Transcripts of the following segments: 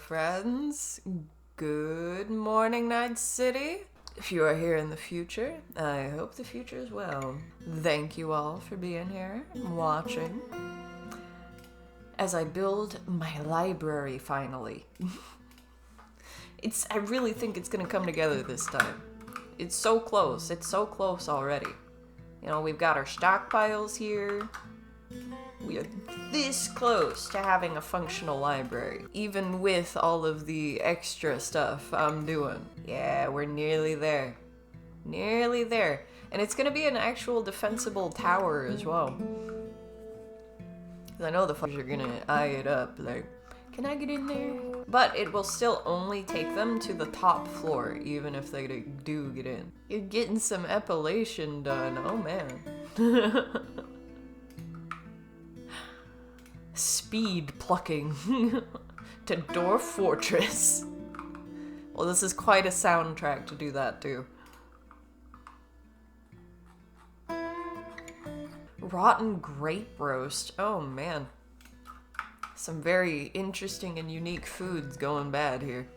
friends. Good morning, Night City. If you are here in the future, I hope the future is well. Thank you all for being here and watching as I build my library finally. I really think it's gonna come together this time. It's so close already. You know, we've got our stockpiles here. We are this close to having a functional library, even with all of the extra stuff I'm doing. Yeah, we're nearly there. Nearly there. And it's gonna be an actual defensible tower as well. 'Cause I know the fuckers are gonna eye it up, like, can I get in there? But it will still only take them to the top floor, even if they do get in. You're getting some epilation done, oh man. Speed plucking to Dwarf Fortress. Well, this is quite a soundtrack to do that too. Rotten grape roast. Oh man. Some very interesting and unique foods going bad here.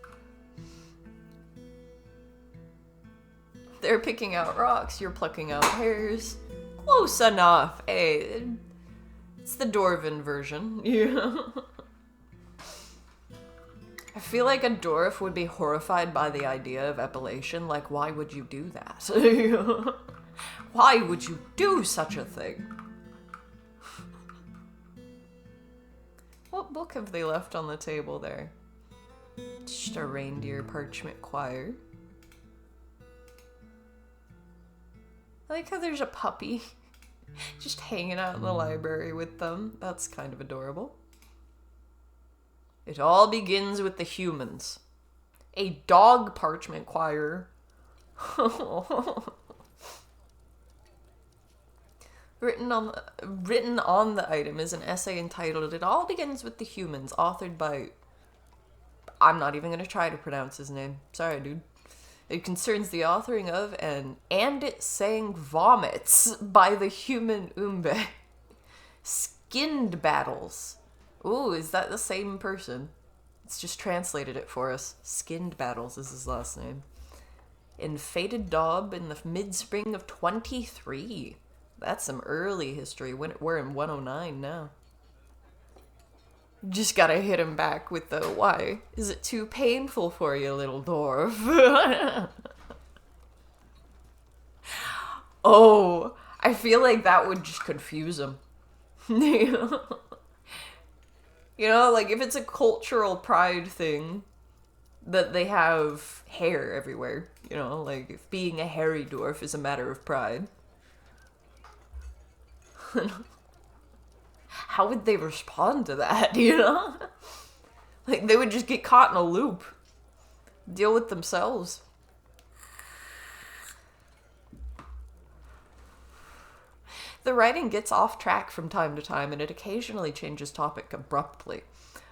They're picking out rocks, you're plucking out hairs. Close enough. Hey, it's the Dwarven version. Yeah. I feel like a dwarf would be horrified by the idea of epilation. Like, why would you do that? Why would you do such a thing? What book have they left on the table there? Just a reindeer parchment choir. I like how there's a puppy just hanging out in the library with them. That's kind of adorable. It all begins with the humans. A dog parchment choir. Written on the item is an essay entitled "It All Begins with the Humans," authored by... I'm not even going to try to pronounce his name. Sorry, dude. It concerns the authoring of "And It Sang Vomits" by the human Umbe. Skinned Battles. Ooh, is that the same person? It's just translated it for us. Skinned Battles is his last name. In Fated Daub in the mid-spring of 23. That's some early history. We're in 109 now. Just gotta hit him back with the, why? Is it too painful for you, little dwarf? Oh, I feel like that would just confuse him. You know, like if it's a cultural pride thing that they have hair everywhere, you know, like if being a hairy dwarf is a matter of pride. How would they respond to that, you know? Like, they would just get caught in a loop. Deal with themselves. The writing gets off track from time to time, and it occasionally changes topic abruptly.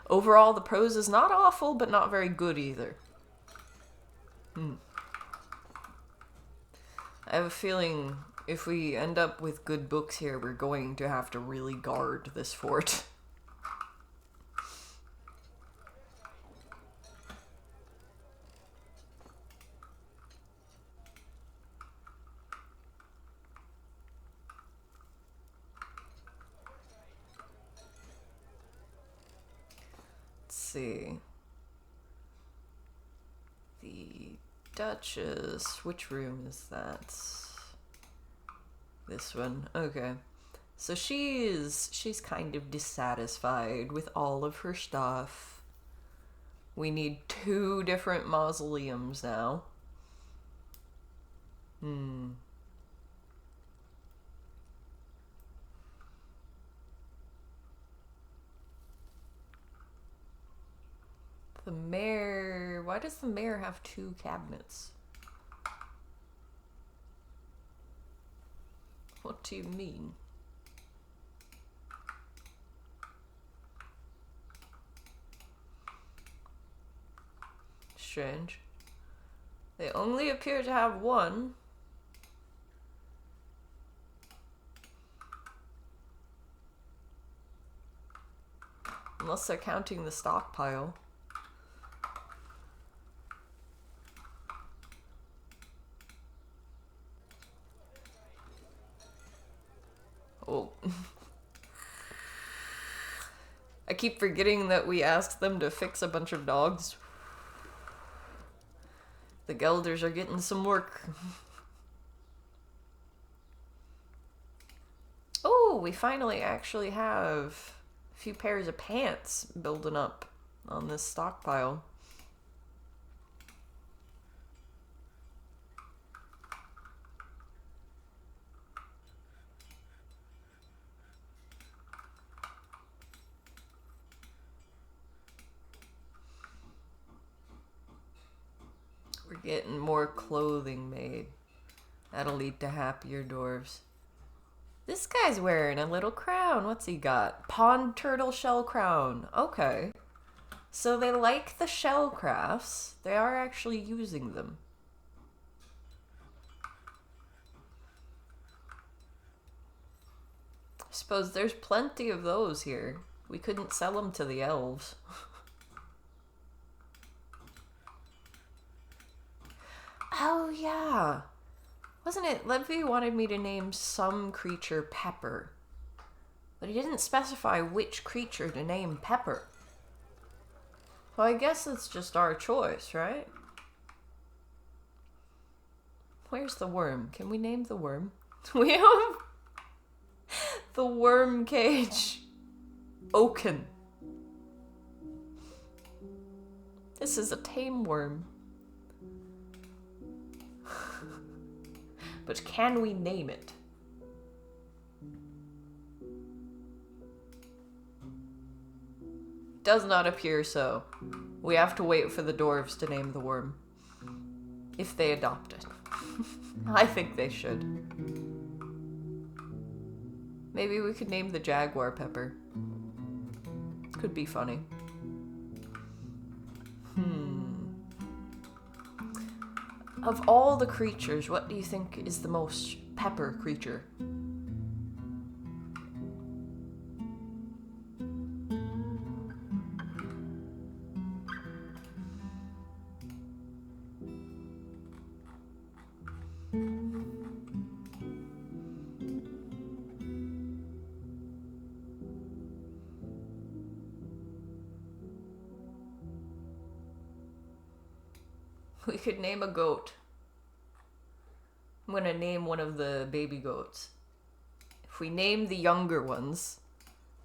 Overall, the prose is not awful, but not very good either. I have a feeling if we end up with good books here, we're going to have to really guard this fort. Let's see. The Duchess. Which room is that? This one. Okay. So she's kind of dissatisfied with all of her stuff. We need 2 different mausoleums now. The mayor... Why does the mayor have 2 cabinets? What do you mean? Strange. They only appear to have 1. Unless they're counting the stockpile. Oh. I keep forgetting that we asked them to fix a bunch of dogs. The Gelders are getting some work. Oh, we finally actually have a few pairs of pants building up on this stockpile. We're getting more clothing made. That'll lead to happier dwarves. This guy's wearing a little crown. What's he got? Pond turtle shell crown. Okay. So they like the shell crafts. They are actually using them. I suppose there's plenty of those here. We couldn't sell them to the elves. Oh, yeah. Wasn't it? Levy wanted me to name some creature Pepper. But he didn't specify which creature to name Pepper. Well, I guess it's just our choice, right? Where's the worm? Can we name the worm? We have the worm cage. Oaken. This is a tame worm. But can we name it? Does not appear so. We have to wait for the dwarves to name the worm. If they adopt it. I think they should. Maybe we could name the jaguar Pepper. Could be funny. Of all the creatures, what do you think is the most Pepper creature? We could name a goat. I'm gonna name one of the baby goats. If we name the younger ones,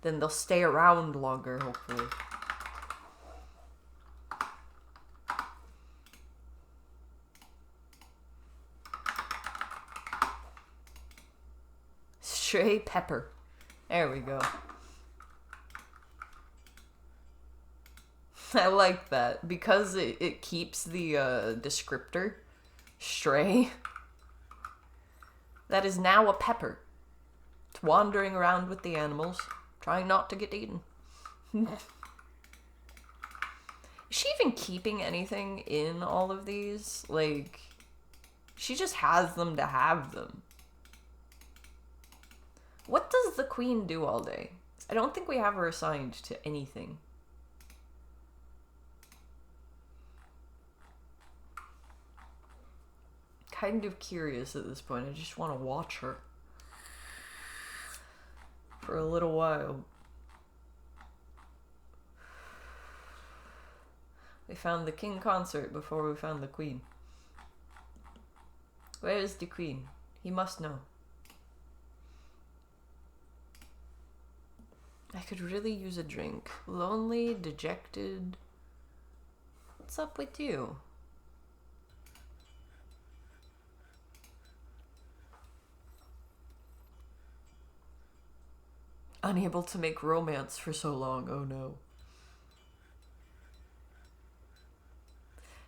then they'll stay around longer, hopefully. Stray Pepper. There we go. I like that because it keeps the descriptor stray. That is now a pepper. It's wandering around with the animals, trying not to get eaten. Is she even keeping anything in all of these? Like, she just has them to have them. What does the queen do all day? I don't think we have her assigned to anything. Kind of curious at this point. I just want to watch her for a little while. We found the king consort before we found the queen. Where is the queen? He must know. I could really use a drink. Lonely, dejected. What's up with you? Unable to make romance for so long. Oh no.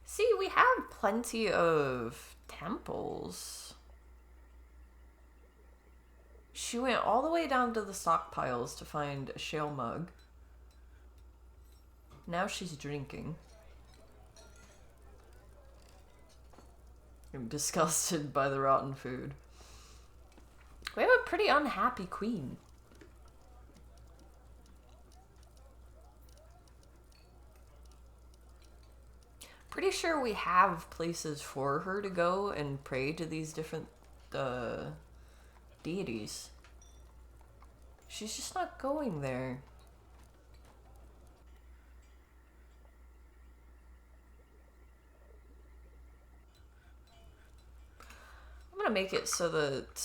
See, we have plenty of temples. She went all the way down to the stockpiles to find a shale mug. Now she's drinking. I'm disgusted by the rotten food. We have a pretty unhappy queen. Pretty sure we have places for her to go and pray to these different deities. She's just not going there. I'm gonna make it so that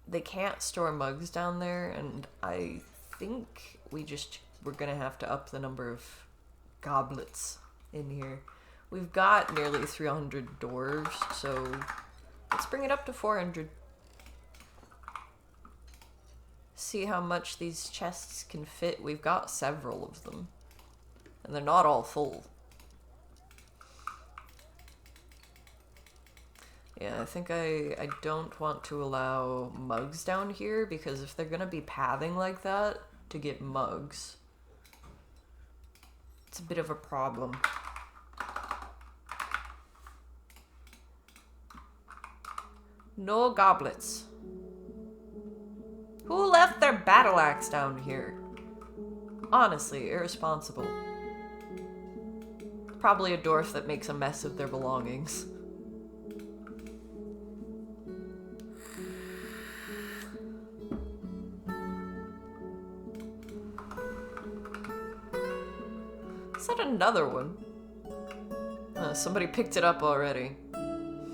they can't store mugs down there, and I think we're gonna have to up the number of goblets in here. We've got nearly 300 dwarves, so let's bring it up to 400. See how much these chests can fit. We've got several of them, and they're not all full. Yeah, I think I don't want to allow mugs down here, because if they're gonna be pathing like that to get mugs, it's a bit of a problem. No goblets. Who left their battle axe down here? Honestly, irresponsible. Probably a dwarf that makes a mess of their belongings. Is that another one? Somebody picked it up already.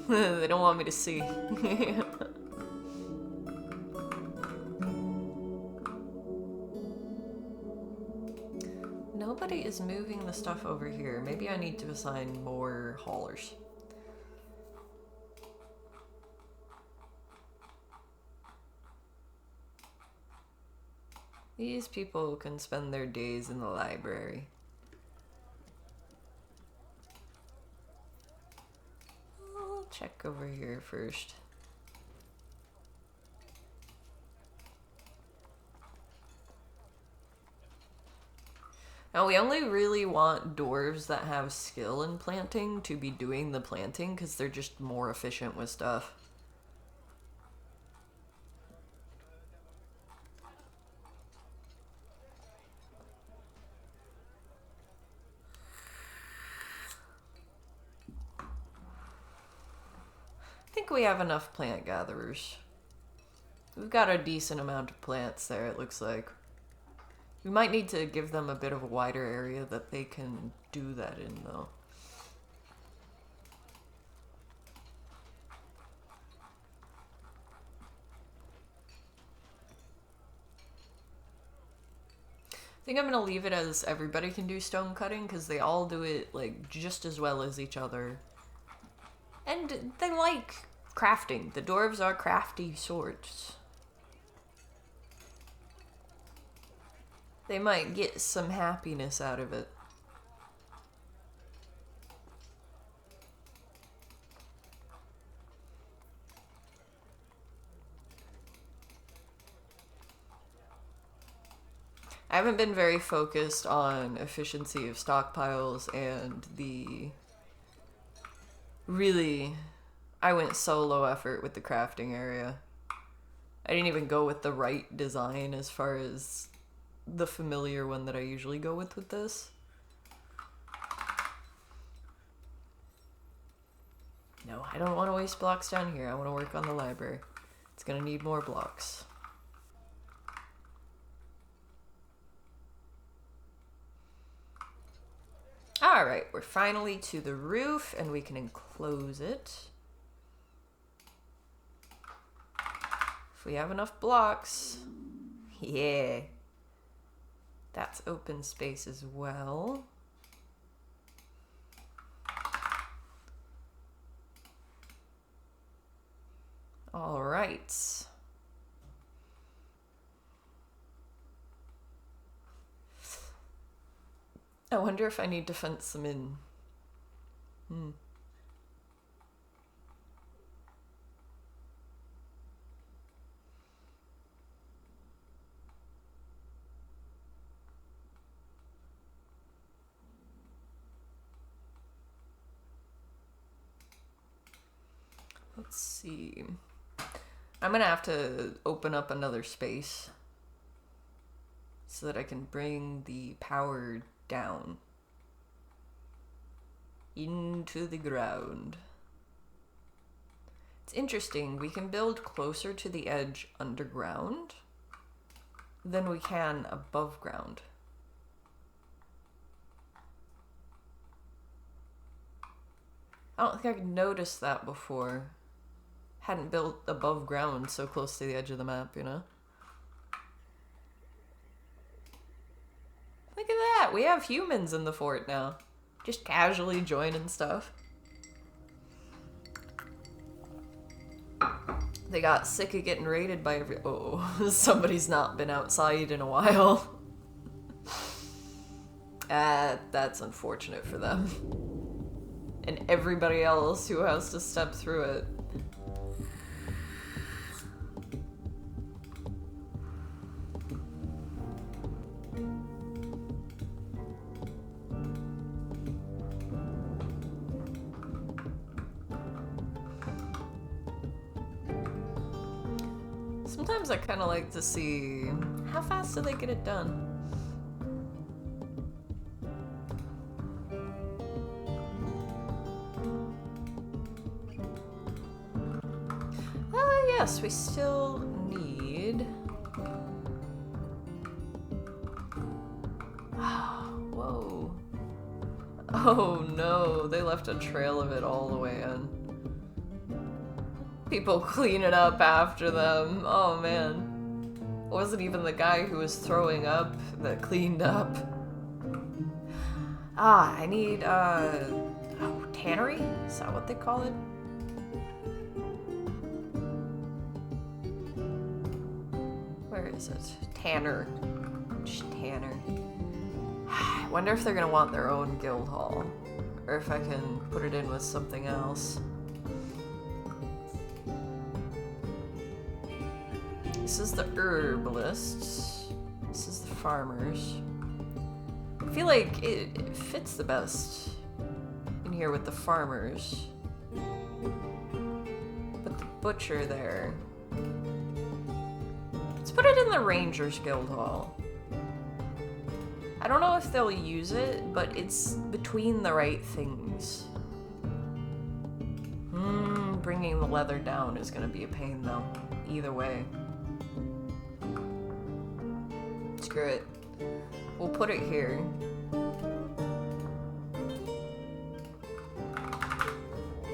They don't want me to see. Nobody is moving the stuff over here. Maybe I need to assign more haulers. These people can spend their days in the library. I'll check over here first. Now, we only really want dwarves that have skill in planting to be doing the planting, because they're just more efficient with stuff. I think we have enough plant gatherers. We've got a decent amount of plants there, it looks like. We might need to give them a bit of a wider area that they can do that in, though. I think I'm gonna leave it as everybody can do stone cutting, because they all do it, like, just as well as each other. And they like crafting. The dwarves are crafty sorts. They might get some happiness out of it. I haven't been very focused on efficiency of stockpiles, and really, I went solo effort with the crafting area. I didn't even go with the right design as far as the familiar one that I usually go with this. No, I don't want to waste blocks down here. I want to work on the library. It's gonna need more blocks. Alright, we're finally to the roof, and we can enclose it. If we have enough blocks. Yeah. That's open space as well. All right. I wonder if I need to fence them in. Let's see. I'm gonna have to open up another space so that I can bring the power down into the ground. It's interesting, we can build closer to the edge underground, than we can above ground. I don't think I've noticed that before. Hadn't built above ground so close to the edge of the map, you know? Look at that! We have humans in the fort now. Just casually joining stuff. They got sick of getting raided by every... Oh, somebody's not been outside in a while. That's unfortunate for them. And everybody else who has to step through it. Sometimes I kind of like to see how fast do they get it done. Yes, we still need... Whoa. Oh no, they left a trail of it all the way in. People clean it up after them. Oh man. It wasn't even the guy who was throwing up that cleaned up. I need, tannery? Is that what they call it? Where is it? Tanner. Just Tanner. I wonder if they're gonna want their own guild hall. Or if I can put it in with something else. This is the herbalists. This is the farmers. I feel like it fits the best in here with the farmers. Put the butcher there. Let's put it in the Rangers Guild Hall. I don't know if they'll use it, but it's between the right things. Bringing the leather down is gonna be a pain though, either way. Screw it. We'll put it here.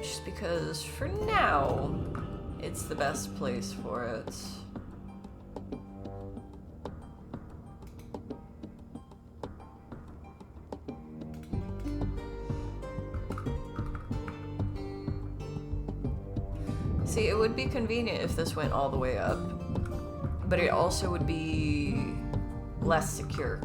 Just because for now, it's the best place for it. See, it would be convenient if this went all the way up, but it also would be less secure.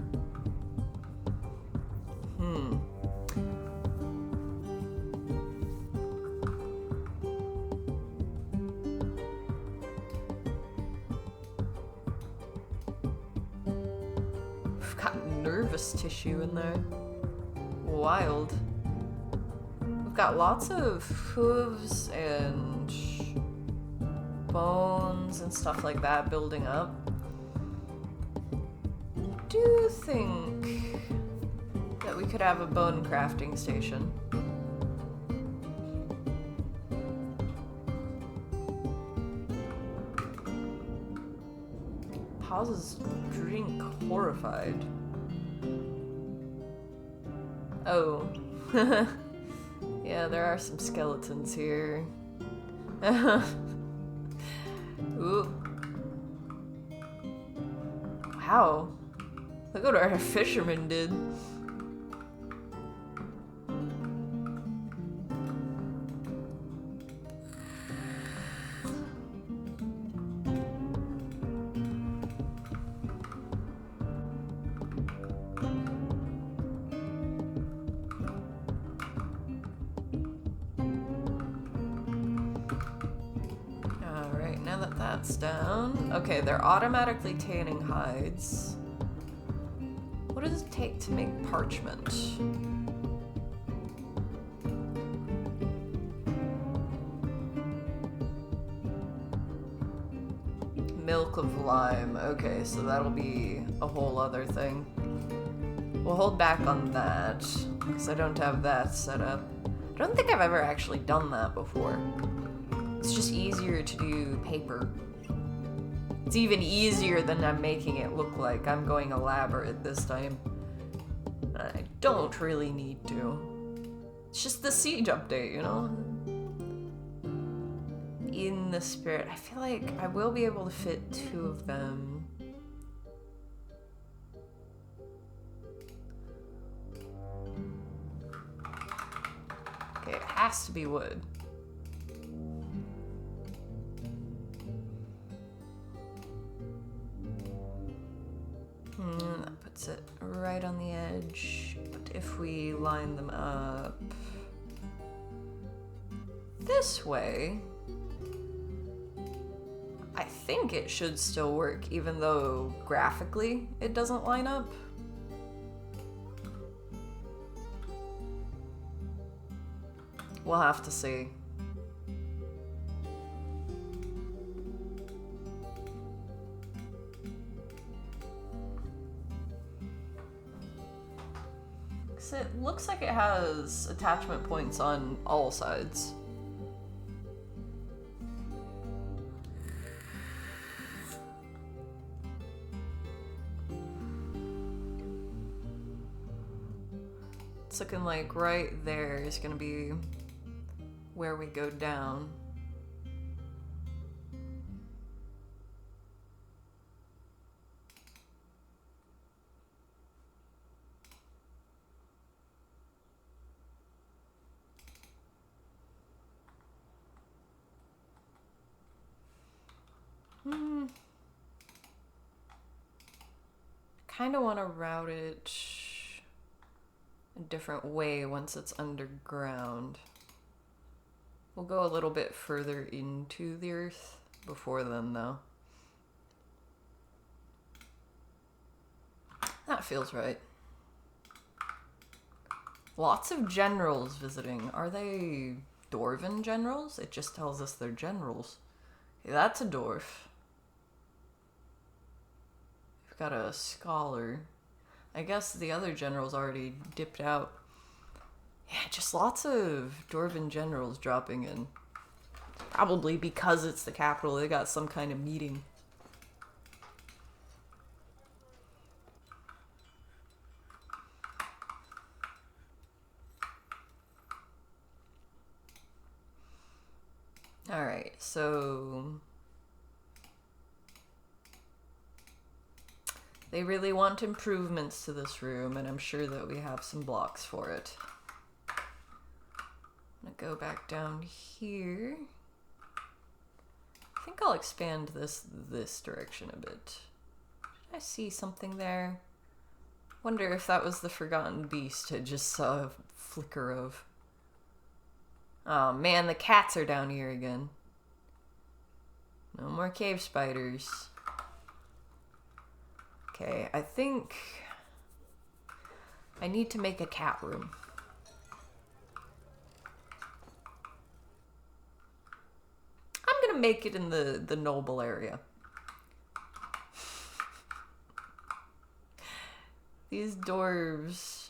We've got nervous tissue in there. Wild. We've got lots of hooves and bones and stuff like that building up. I do think that we could have a bone crafting station. Pauses drink horrified. Oh. Yeah, there are some skeletons here. Ooh. Wow. Look what our fisherman did. Down. Okay, they're automatically tanning hides. What does it take to make parchment? Milk of lime. Okay, so that'll be a whole other thing. We'll hold back on that, because I don't have that set up. I don't think I've ever actually done that before. It's just easier to do paper. It's even easier than I'm making it look like. I'm going elaborate this time. I don't really need to. It's just the siege update, you know? In the spirit. I feel like I will be able to fit 2 of them. Okay, it has to be wood. That puts it right on the edge. But if we line them up this way, I think it should still work, even though graphically it doesn't line up. We'll have to see. So it looks like it has attachment points on all sides. It's looking like right there is gonna be where we go down. Kind of want to route it a different way once it's underground. We'll go a little bit further into the earth before then, though. That feels right. Lots of generals visiting. Are they Dwarven generals? It just tells us they're generals. Okay, that's a dwarf. We've got a scholar. I guess the other generals already dipped out. Yeah, just lots of Dwarven generals dropping in. Probably because it's the capital, they got some kind of meeting. Alright, so they really want improvements to this room, and I'm sure that we have some blocks for it. I'm gonna go back down here. I think I'll expand this direction a bit. Did I see something there? Wonder if that was the Forgotten Beast I just saw a flicker of. Oh man, the cats are down here again. No more cave spiders. Okay, I think I need to make a cat room. I'm gonna make it in the noble area. These dwarves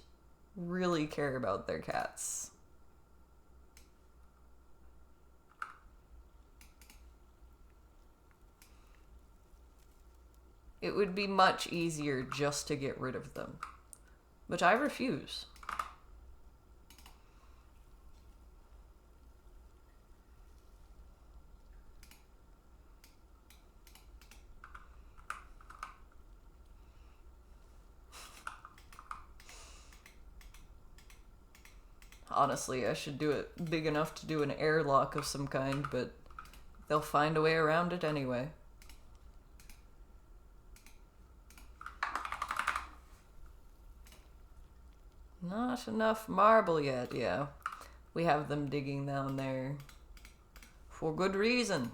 really care about their cats. It would be much easier just to get rid of them, which I refuse. Honestly, I should do it big enough to do an airlock of some kind, but they'll find a way around it anyway. Not enough marble yet, yeah. We have them digging down there for good reason.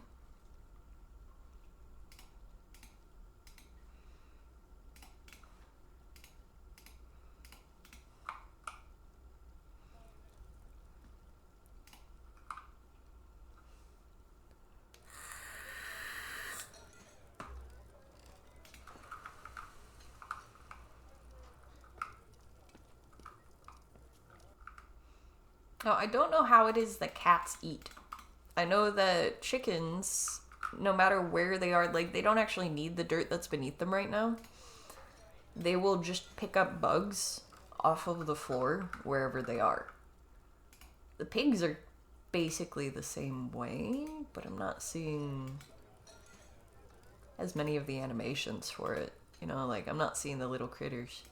Now, I don't know how it is that cats eat. I know that chickens no matter where they are, like, they don't actually need the dirt that's beneath them right now. They will just pick up bugs off of the floor wherever they are. The pigs are basically the same way, but I'm not seeing as many of the animations for it. You know, like, I'm not seeing the little critters.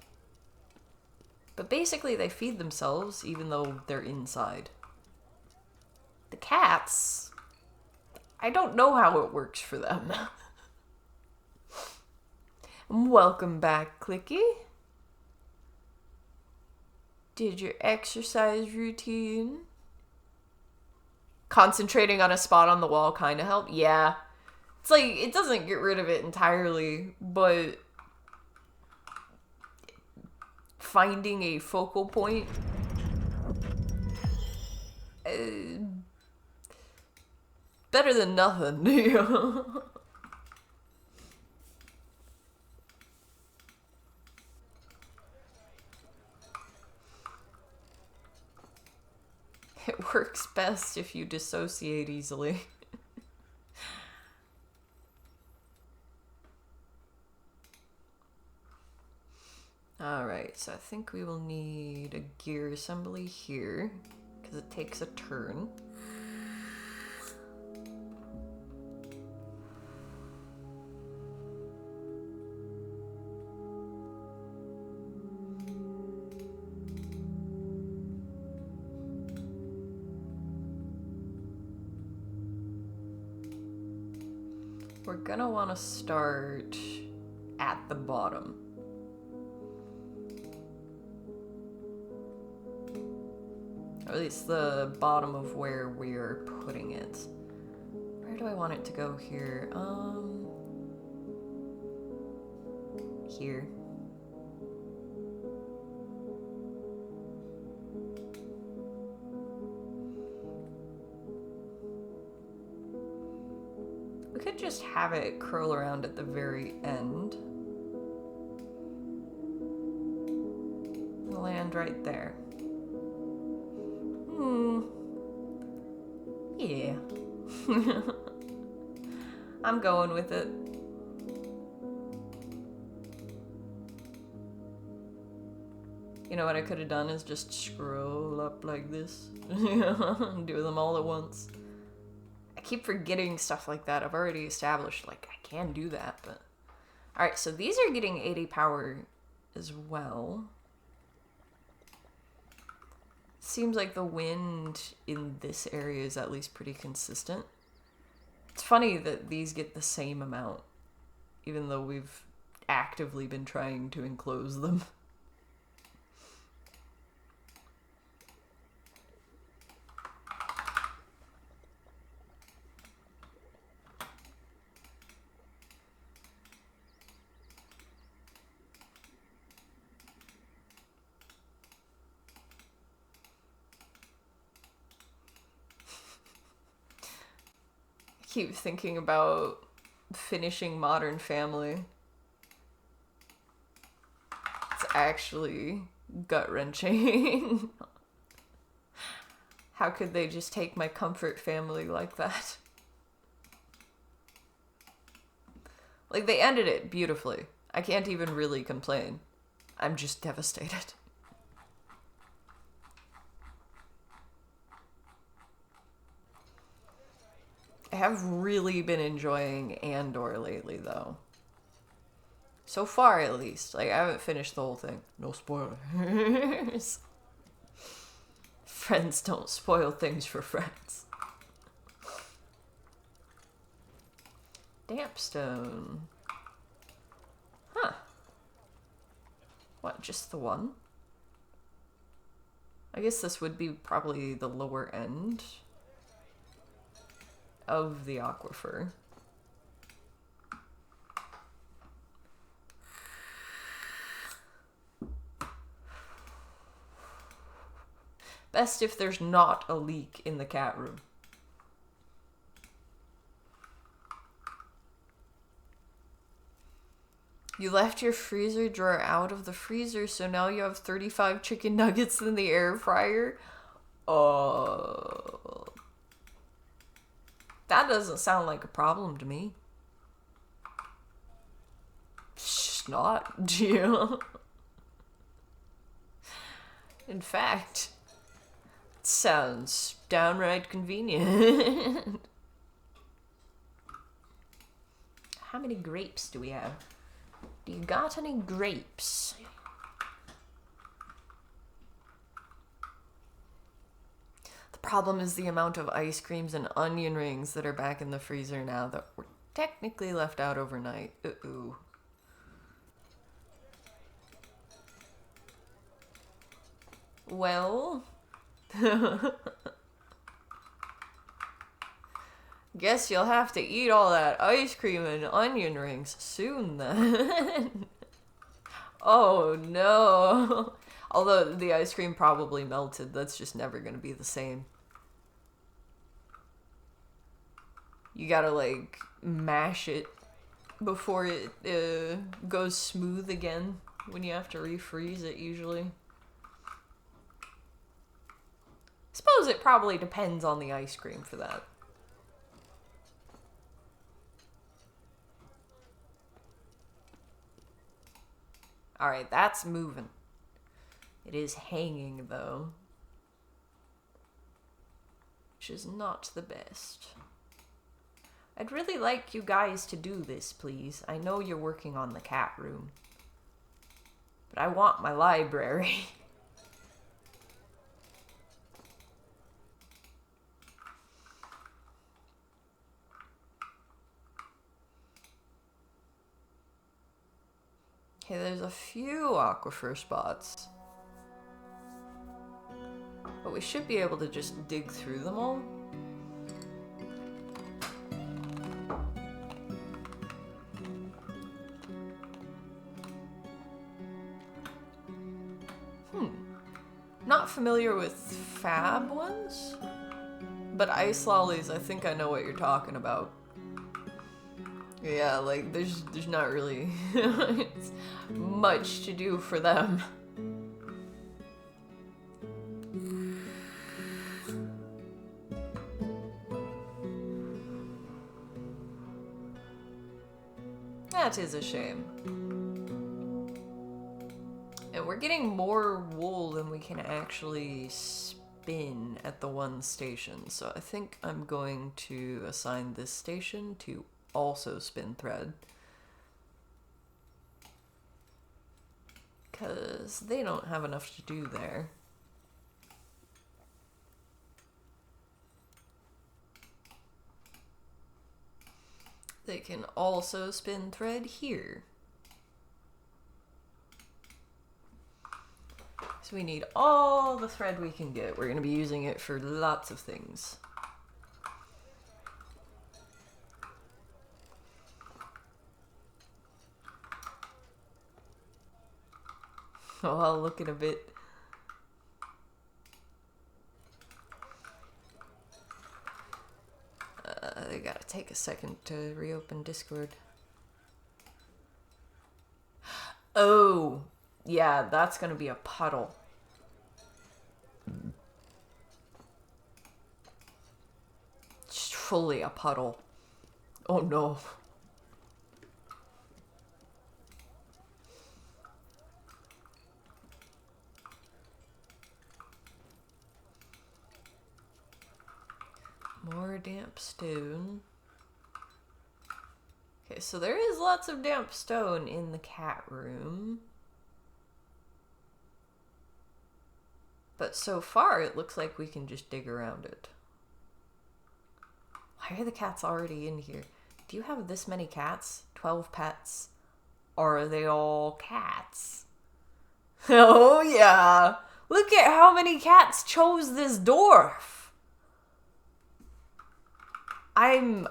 But basically, they feed themselves even though they're inside. The cats, I don't know how it works for them. Welcome back, Clicky. Did your exercise routine? Concentrating on a spot on the wall kind of helped? Yeah. It's like, it doesn't get rid of it entirely, but finding a focal point better than nothing. It works best if you dissociate easily. Alright, so I think we will need a gear assembly here, because it takes a turn. We're gonna want to start at the bottom. Or at least the bottom of where we're putting it. Where do I want it to go here? Here. We could just have it curl around at the very end. Land right there. Yeah. I'm going with it. You know what I could have done is just scroll up like this. Do them all at once. I keep forgetting stuff like that. I've already established, like, I can do that, but... Alright, so these are getting 80 power as well. Seems like the wind in this area is at least pretty consistent. It's funny that these get the same amount, even though we've actively been trying to enclose them. Keep thinking about finishing Modern Family. It's actually gut-wrenching. How could they just take my comfort family like that? Like, they ended it beautifully. I can't even really complain. I'm just devastated. I have really been enjoying Andor lately, though. So far, at least. Like, I haven't finished the whole thing. No spoilers. Friends don't spoil things for friends. Dampstone. Huh. What, just the one? I guess this would be probably the lower end of the aquifer. Best if there's not a leak in the cat room. You left your freezer drawer out of the freezer, so now you have 35 chicken nuggets in the air fryer? Oh. That doesn't sound like a problem to me. It's just not, do you? In fact, it sounds downright convenient. How many grapes do we have? Do you got any grapes? The problem is the amount of ice creams and onion rings that are back in the freezer now that were technically left out overnight. Uh-oh. Well, guess you'll have to eat all that ice cream and onion rings soon then. Oh no. Although the ice cream probably melted, that's just never gonna be the same. You gotta like mash it before it goes smooth again when you have to refreeze it usually. Suppose it probably depends on the ice cream for that. Alright, that's moving. It is hanging, though. Which is not the best. I'd really like you guys to do this, please. I know you're working on the cat room. But I want my library. Okay, there's a few aquifer spots. But we should be able to just dig through them all. Not familiar with fab ones, but ice lollies, I think I know what you're talking about. Yeah, like there's not really much to do for them. That is a shame. And we're getting more wool than we can actually spin at the one station. So I think I'm going to assign this station to also spin thread. Because they don't have enough to do there. They can also spin thread here. So we need all the thread we can get. We're going to be using it for lots of things. Oh, I'll look in a bit. I gotta take a second to reopen Discord. Oh, yeah, that's gonna be a puddle. Just fully a puddle. Oh no. More damp stone. Okay, so there is lots of damp stone in the cat room. But so far, it looks like we can just dig around it. Why are the cats already in here? Do you have this many cats? 12 pets? Or are they all cats? Oh yeah! Look at how many cats chose this dwarf! I'm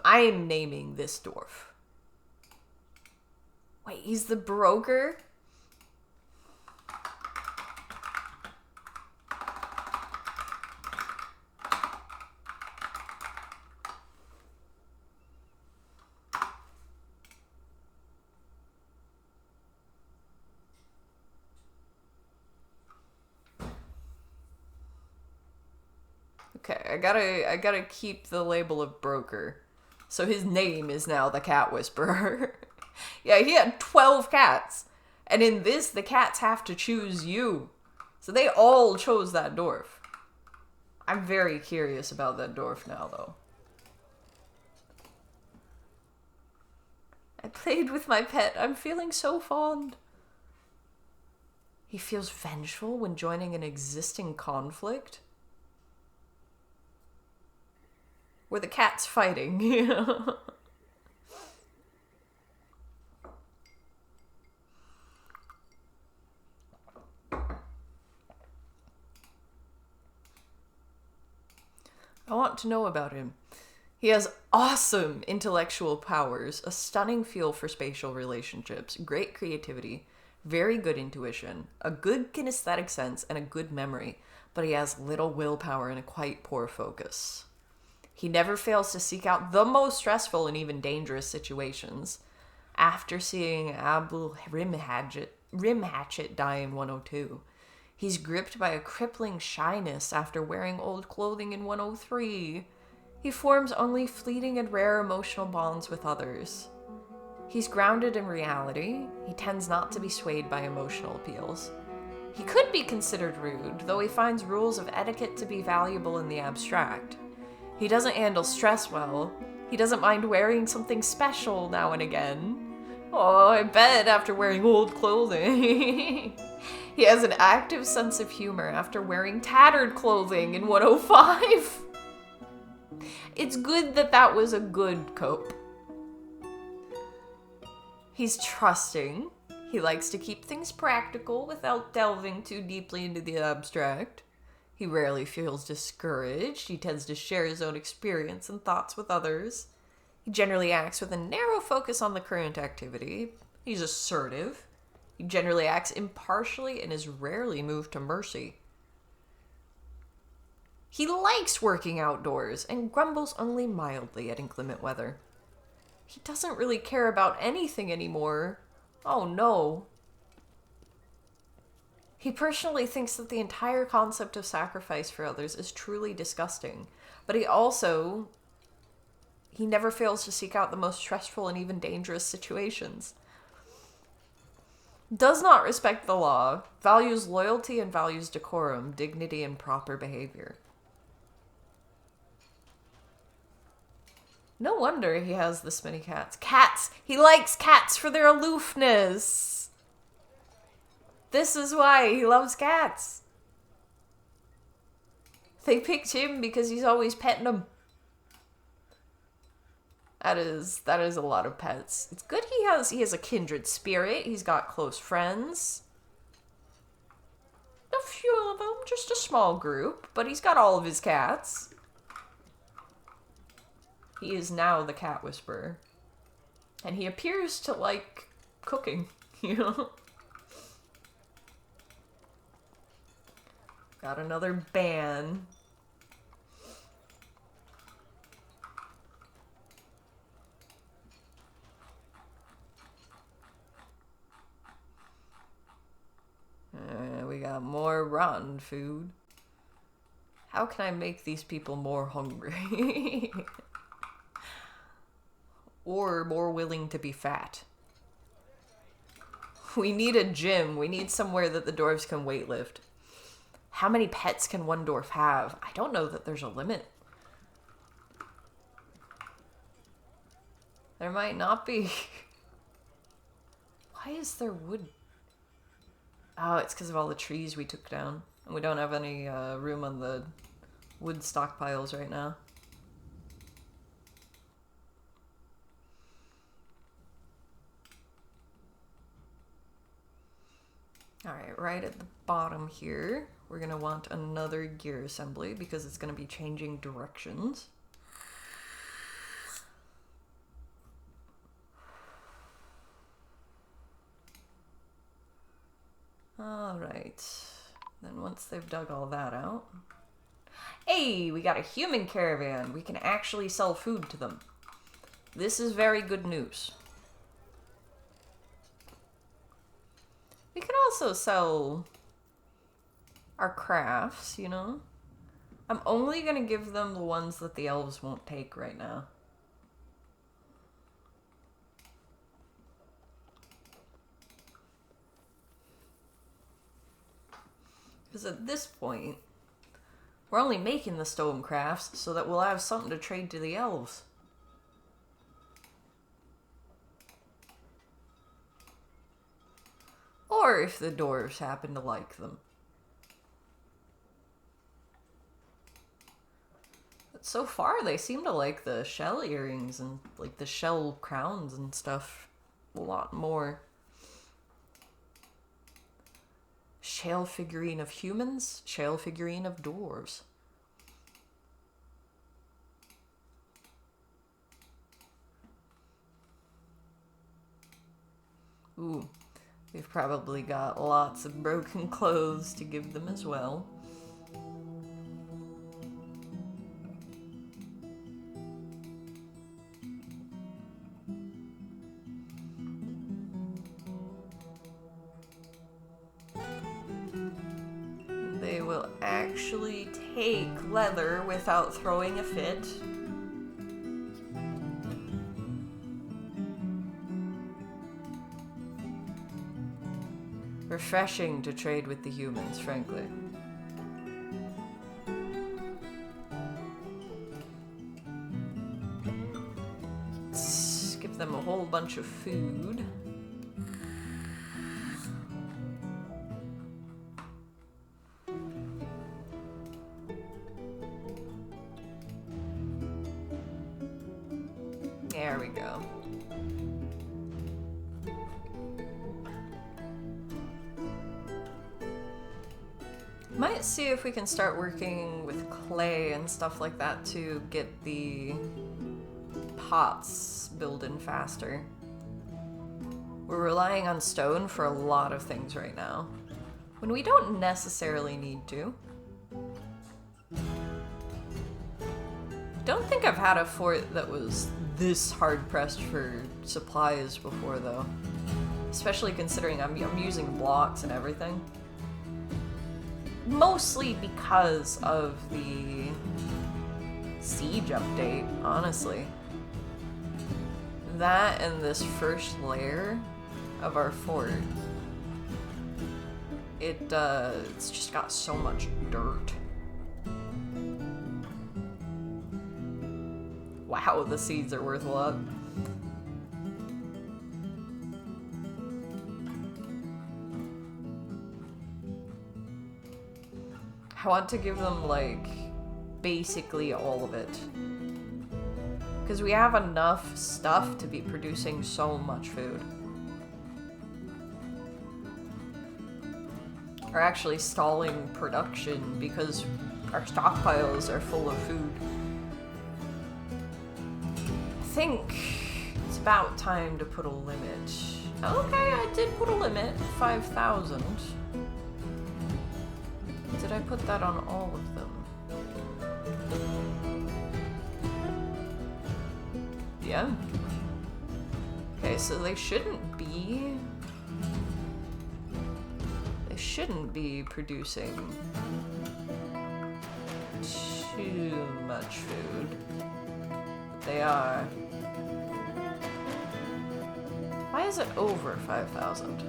naming this dwarf. Wait, he's the broker? Okay, I gotta keep the label of broker. So his name is now the Cat Whisperer. Yeah, he had 12 cats. And in this, the cats have to choose you. So they all chose that dwarf. I'm very curious about that dwarf now, though. I played with my pet. I'm feeling so fond. He feels vengeful when joining an existing conflict. Where the cat's fighting, you know? I want to know about him. He has awesome intellectual powers, a stunning feel for spatial relationships, great creativity, very good intuition, a good kinesthetic sense, and a good memory, but he has little willpower and a quite poor focus. He never fails to seek out the most stressful and even dangerous situations. After seeing Abul Rimhatchet die in 102, he's gripped by a crippling shyness after wearing old clothing in 103. He forms only fleeting and rare emotional bonds with others. He's grounded in reality. He tends not to be swayed by emotional appeals. He could be considered rude, though he finds rules of etiquette to be valuable in the abstract. He doesn't handle stress well. He doesn't mind wearing something special now and again. Oh, I bet after wearing old clothing. He has an active sense of humor after wearing tattered clothing in 105. It's good that that was a good cope. He's trusting. He likes to keep things practical without delving too deeply into the abstract. He rarely feels discouraged. He tends to share his own experience and thoughts with others. He generally acts with a narrow focus on the current activity. He's assertive. He generally acts impartially and is rarely moved to mercy. He likes working outdoors and grumbles only mildly at inclement weather. He doesn't really care about anything anymore. Oh no. He personally thinks that the entire concept of sacrifice for others is truly disgusting, but he never fails to seek out the most stressful and even dangerous situations. Does not respect the law, values loyalty and values decorum, dignity, and proper behavior. No wonder he has this many cats. Cats! He likes cats for their aloofness! This is why he loves cats. They picked him because he's always petting them. That is a lot of pets. It's good he has a kindred spirit. He's got close friends. A few of them, just a small group, but he's got all of his cats. He is now the Cat Whisperer. And he appears to like cooking, you know? Got another ban. We got more rotten food. How can I make these people more hungry? Or more willing to be fat? We need a gym. We need somewhere that the dwarves can weightlift. How many pets can one dwarf have? I don't know that there's a limit. There might not be. Why is there wood? Oh, it's because of all the trees we took down. And we don't have any room on the wood stockpiles right now. Alright, right at the bottom here, we're going to want another gear assembly because it's going to be changing directions. Alright, then once they've dug all that out... Hey, we got a human caravan! We can actually sell food to them. This is very good news. We could also sell our crafts, you know? I'm only gonna give them the ones that the elves won't take right now. Because at this point, we're only making the stone crafts so that we'll have something to trade to the elves. Or if the dwarves happen to like them. But so far, they seem to like the shell earrings and like the shell crowns and stuff a lot more. Shell figurine of humans, shell figurine of dwarves. Ooh, we've probably got lots of broken clothes to give them as well. They will actually take leather without throwing a fit. Refreshing to trade with the humans, frankly. Let's give them a whole bunch of food. There we go. Might see if we can start working with clay and stuff like that to get the pots building faster. We're relying on stone for a lot of things right now, when we don't necessarily need to. Don't think I've had a fort that was this hard-pressed for supplies before, though. Especially considering I'm using blocks and everything. Mostly because of the siege update, honestly. That and this first layer of our fort. It's just got so much dirt. Wow, the seeds are worth a lot. I want to give them, like, basically all of it. Because we have enough stuff to be producing so much food. We're actually stalling production because our stockpiles are full of food. I think it's about time to put a limit. Okay, I did put a limit, 5,000. Did I put that on all of them? Yeah. Okay, so they shouldn't be producing too much food. But they are. Why is it over 5,000?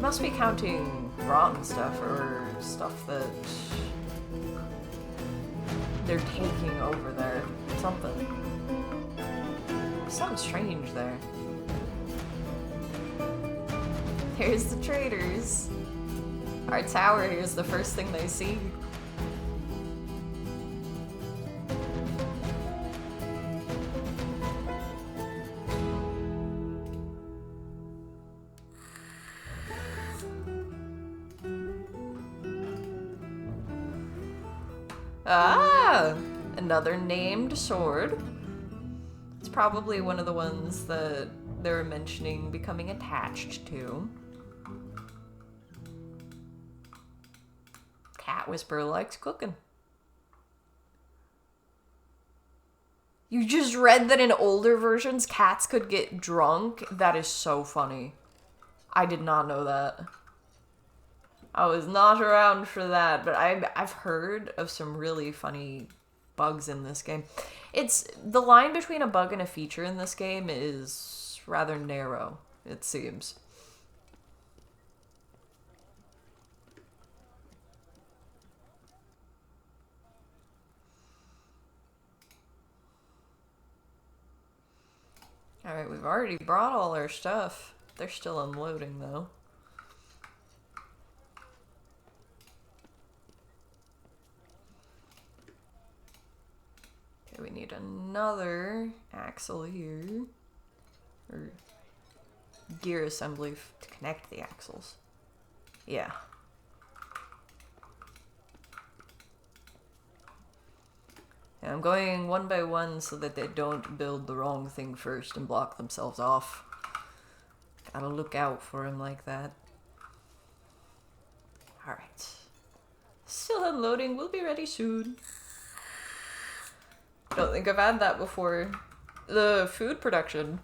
Must be counting rotten stuff or stuff that they're taking over there. Something strange there. Here's the traders. Our tower here is the first thing they see. Ah! Another named sword. It's probably one of the ones that they were mentioning becoming attached to. Cat Whisperer likes cooking. You just read that in older versions, cats could get drunk? That is so funny. I did not know that. I was not around for that, but I've heard of some really funny bugs in this game. It's the line between a bug and a feature in this game is rather narrow, it seems. Alright, we've already brought all our stuff. They're still unloading, though. Okay, we need another axle here. Or gear assembly to connect the axles. Yeah. I'm going one by one so that they don't build the wrong thing first and block themselves off. Gotta look out for him like that. Alright. Still unloading, we'll be ready soon. Don't think I've had that before. The food production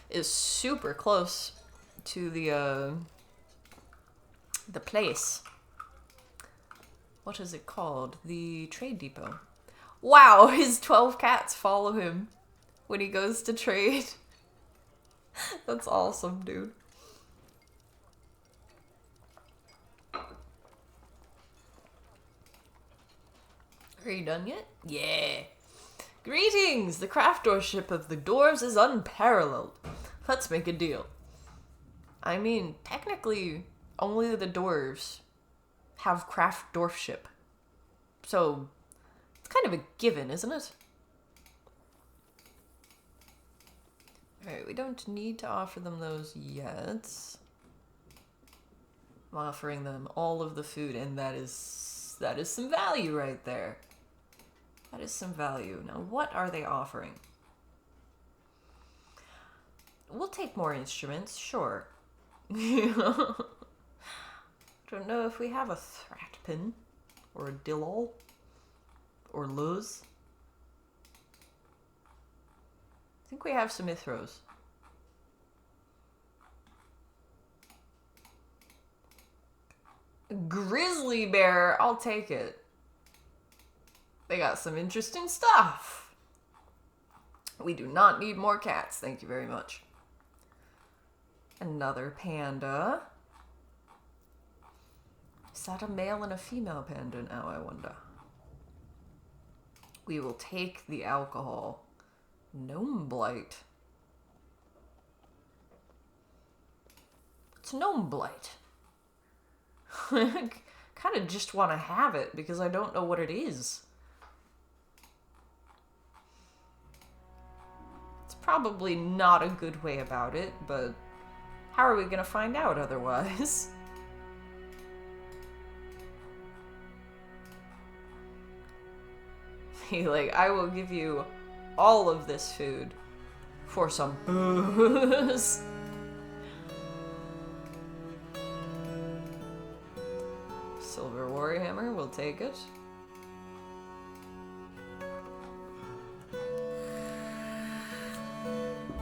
is super close to the place. What is it called? The trade depot. Wow, his 12 cats follow him when he goes to trade. That's awesome, dude. Are you done yet? Yeah. Greetings! The craft doorship of the dwarves is unparalleled. Let's make a deal. I mean, technically, only the dwarves have craft dwarfship. So, it's kind of a given, isn't it? Alright, we don't need to offer them those yet. I'm offering them all of the food, and that is some value right there. That is some value. Now, what are they offering? We'll take more instruments, sure. Don't know if we have a thrat pin, or a dillol, or luz. I think we have some ithros. Grizzly bear, I'll take it. They got some interesting stuff. We do not need more cats, thank you very much. Another panda. Is that a male and a female panda now, I wonder? We will take the alcohol. Gnome blight. It's gnome blight. I kind of just want to have it because I don't know what it is. It's probably not a good way about it, but how are we going to find out otherwise? Like, I will give you all of this food for some booze. Silver Warhammer, we'll take it.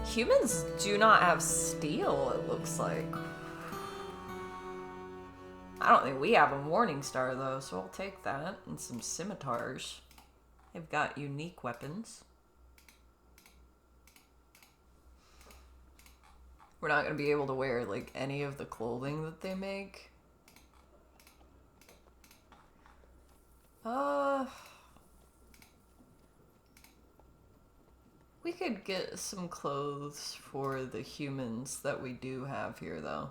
Humans do not have steel, it looks like. I don't think we have a Morning Star, though, so I'll take that. And some scimitars. They've got unique weapons. We're not going to be able to wear, like, any of the clothing that they make. We could get some clothes for the humans that we do have here, though.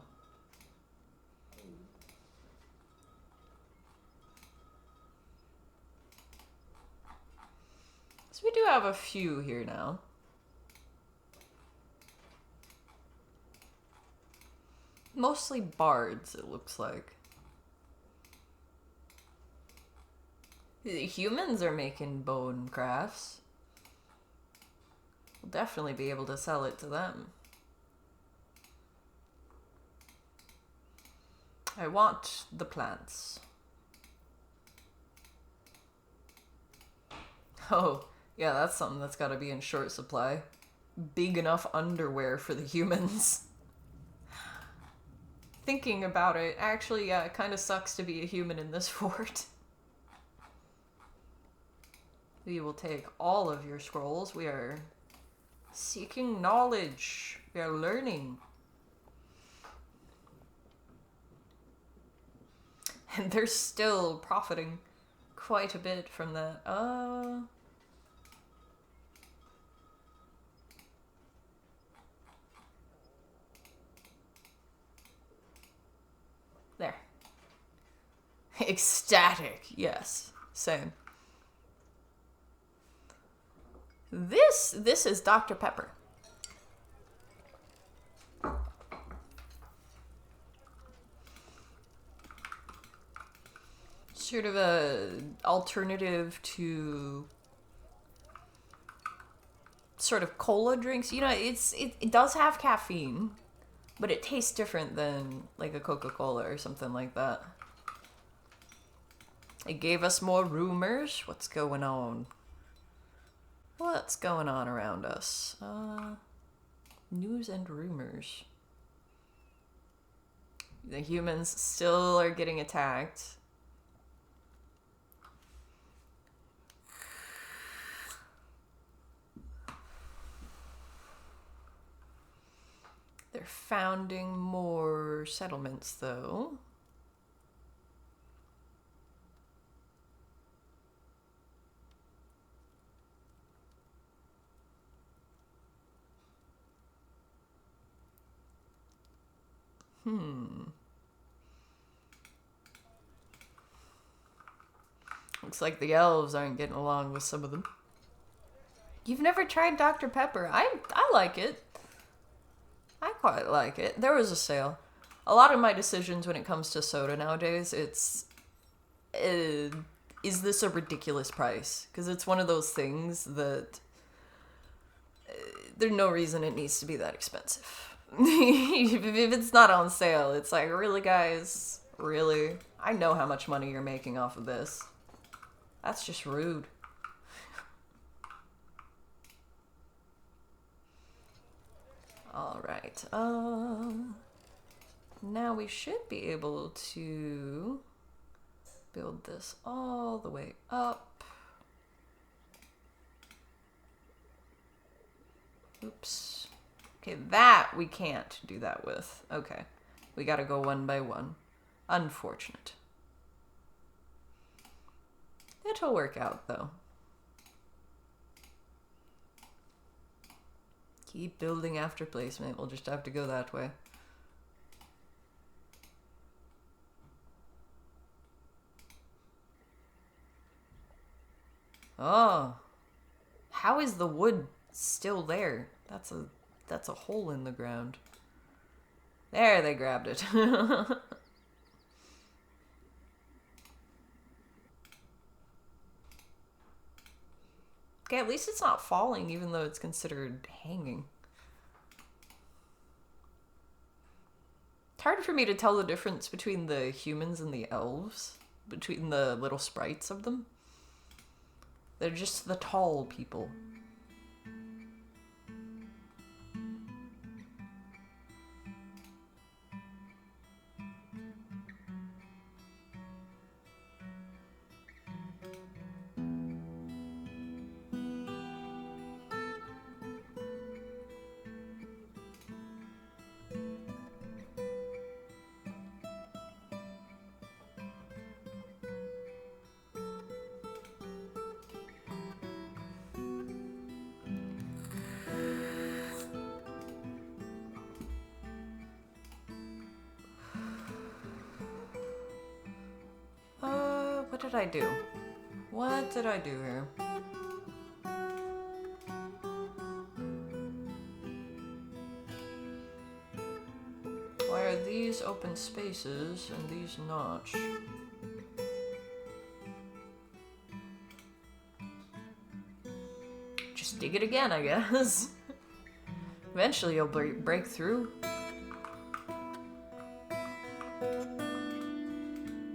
So we do have a few here now. Mostly bards, it looks like. The humans are making bone crafts. We'll definitely be able to sell it to them. I want the plants. Oh, yeah, that's something that's gotta be in short supply. Big enough underwear for the humans. Thinking about it, actually, yeah, it kind of sucks to be a human in this fort. We will take all of your scrolls. We are Seeking knowledge. We are learning. And they're still profiting quite a bit from that. There. Ecstatic. Yes. Same. This is Dr. Pepper. Sort of a alternative to sort of cola drinks. You know, it does have caffeine, but it tastes different than like a Coca-Cola or something like that. It gave us more rumors. What's going on? What's going on around us? News and rumors. The humans still are getting attacked. They're founding more settlements, though. Looks like the elves aren't getting along with some of them. You've never tried Dr. Pepper. I like it. I quite like it. There was a sale. A lot of my decisions when it comes to soda nowadays, it's... is this a ridiculous price? Because it's one of those things that... there's no reason it needs to be that expensive. If it's not on sale, it's like, really, guys? Really? I know how much money you're making off of this. That's just rude. Alright, now we should be able to build this all the way up. Oops. Okay, that we can't do that with. Okay, we gotta go one by one. Unfortunate. It'll work out, though. Keep building after placement. We'll just have to go that way. Oh. How is the wood still there? That's a hole in the ground. There, they grabbed it. Okay, at least it's not falling, even though it's considered hanging. It's hard for me to tell the difference between the humans and the elves, between the little sprites of them. They're just the tall people. What did I do? What did I do here? Why are these open spaces and these not? Just dig it again, I guess. Eventually you'll break through.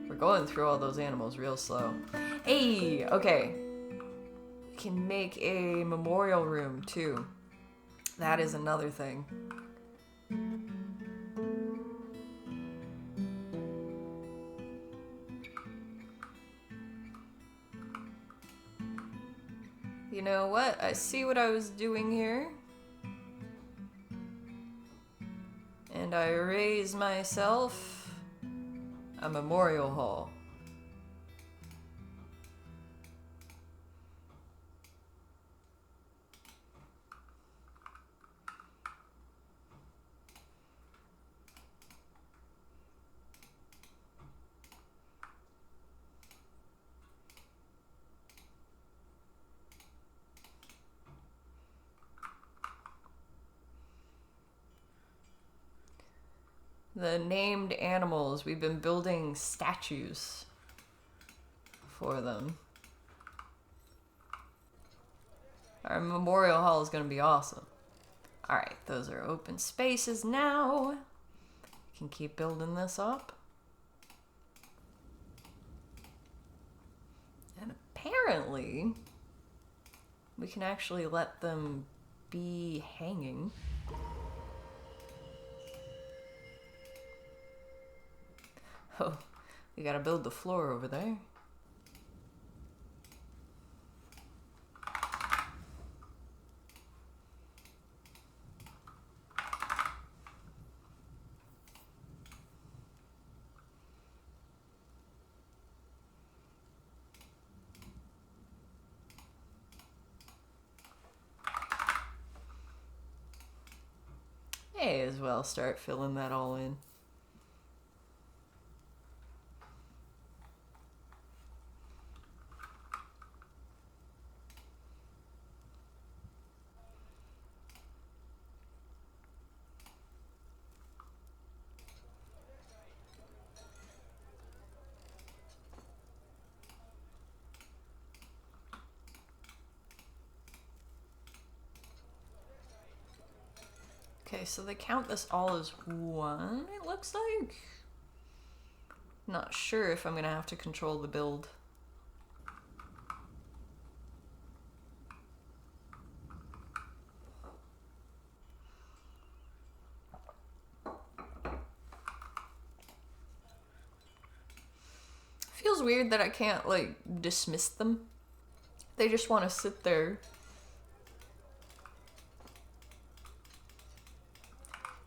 We're going through all those animals real slow. Hey, okay. We can make a memorial room too. That is another thing. You know what? I see what I was doing here. And I raise myself a memorial hall. The named animals, we've been building statues for them. Our memorial hall is going to be awesome. Alright, those are open spaces now. We can keep building this up. And apparently, we can actually let them be hanging. Oh, we gotta build the floor over there. May as well start filling that all in. Okay, so they count this all as one, it looks like. Not sure if I'm gonna have to control the build. Feels weird that I can't, like, dismiss them. They just want to sit there.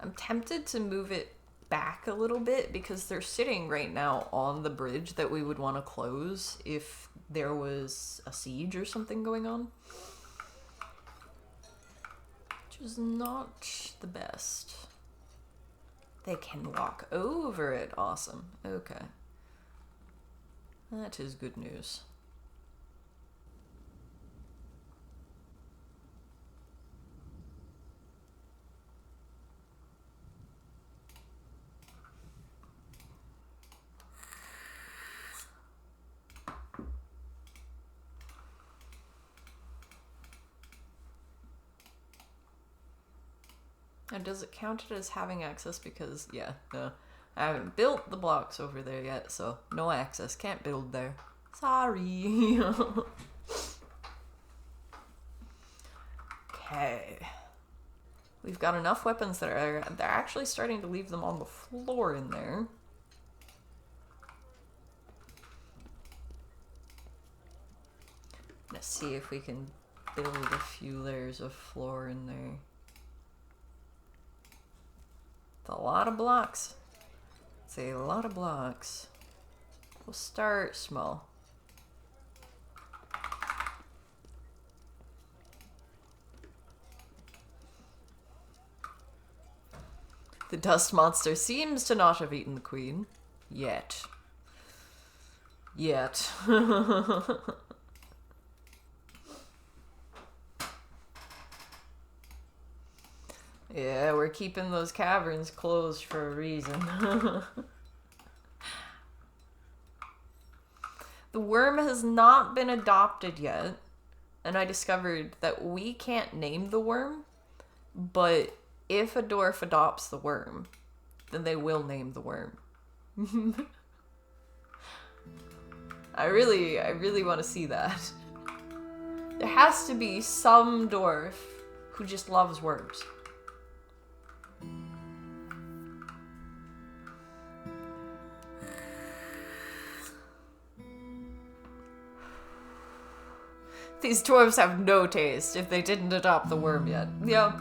I'm tempted to move it back a little bit because they're sitting right now on the bridge that we would want to close if there was a siege or something going on. Which is not the best. They can walk over it. Awesome. Okay. That is good news. And does it count it as having access? Because, yeah, no. I haven't built the blocks over there yet, so no access. Can't build there. Sorry. Okay. We've got enough weapons that they're actually starting to leave them on the floor in there. Let's see if we can build a few layers of floor in there. It's a lot of blocks. It's a lot of blocks. We'll start small. The dust monster seems to not have eaten the queen. Yet. Yet. Yeah, we're keeping those caverns closed for a reason. The worm has not been adopted yet, and I discovered that we can't name the worm, but if a dwarf adopts the worm, then they will name the worm. I really want to see that. There has to be some dwarf who just loves worms. These dwarves have no taste if they didn't adopt the worm yet. Yeah.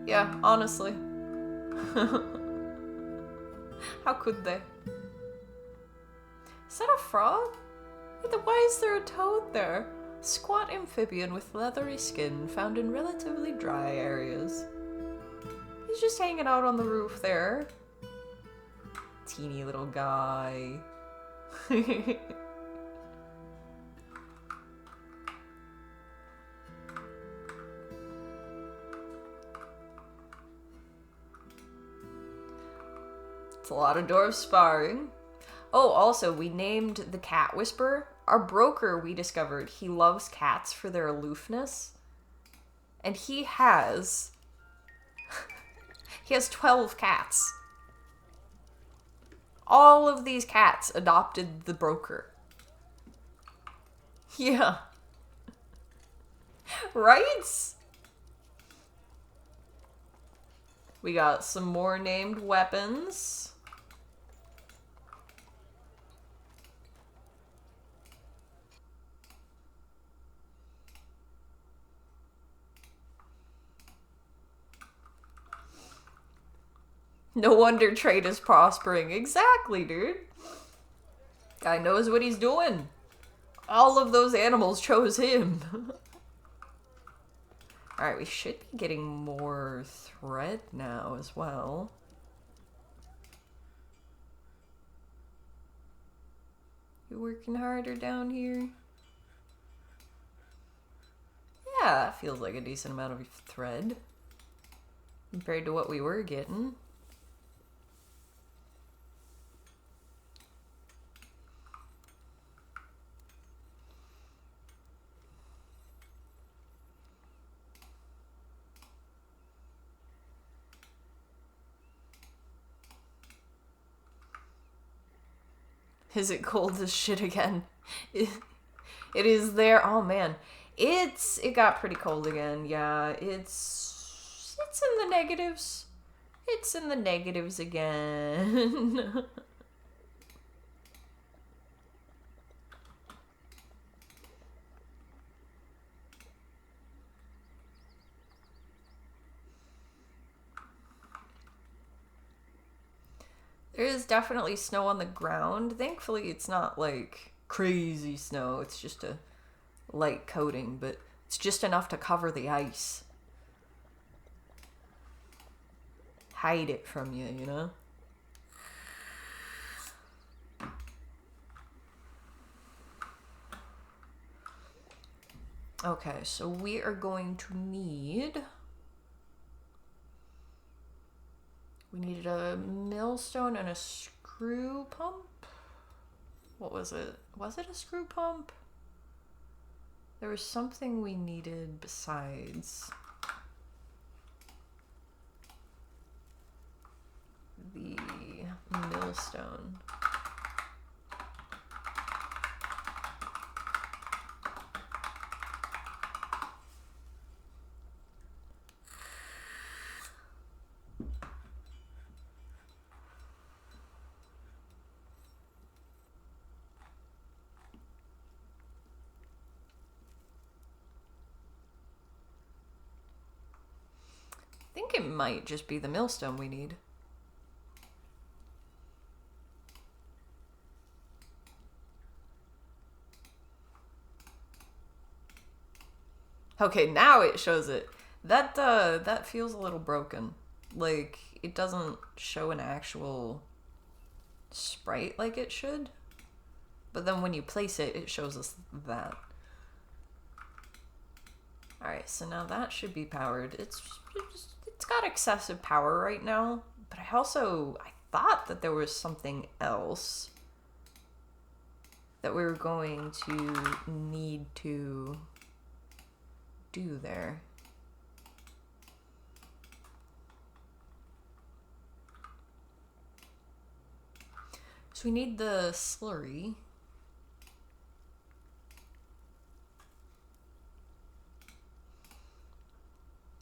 Yeah, honestly. How could they? Is that a frog? Why is there a toad there? Squat amphibian with leathery skin found in relatively dry areas. He's just hanging out on the roof there. Teeny little guy. It's a lot of dwarves sparring. Oh, also, we named the cat whisperer. Our broker, we discovered, he loves cats for their aloofness. And he has 12 cats. All of these cats adopted the broker. Yeah. Right? We got some more named weapons. No wonder trade is prospering. Exactly, dude. Guy knows what he's doing. All of those animals chose him. Alright, we should be getting more thread now as well. You working harder down here? Yeah, that feels like a decent amount of thread compared to what we were getting. Is it cold as shit again? It is there. Oh man, it got pretty cold again. Yeah, it's in the negatives. It's in the negatives again. There is definitely snow on the ground. Thankfully, it's not like crazy snow. It's just a light coating, but it's just enough to cover the ice. Hide it from you, you know? Okay, so we are going to need... We needed a millstone and a screw pump? What was it? Was it a screw pump? There was something we needed besides the millstone. I think it might just be the millstone we need. Okay, now it shows it. That feels a little broken. Like, it doesn't show an actual sprite like it should. But then when you place it, it shows us that. Alright, so now that should be powered. It's got excessive power right now, but I thought that there was something else that we were going to need to do there. So we need the slurry.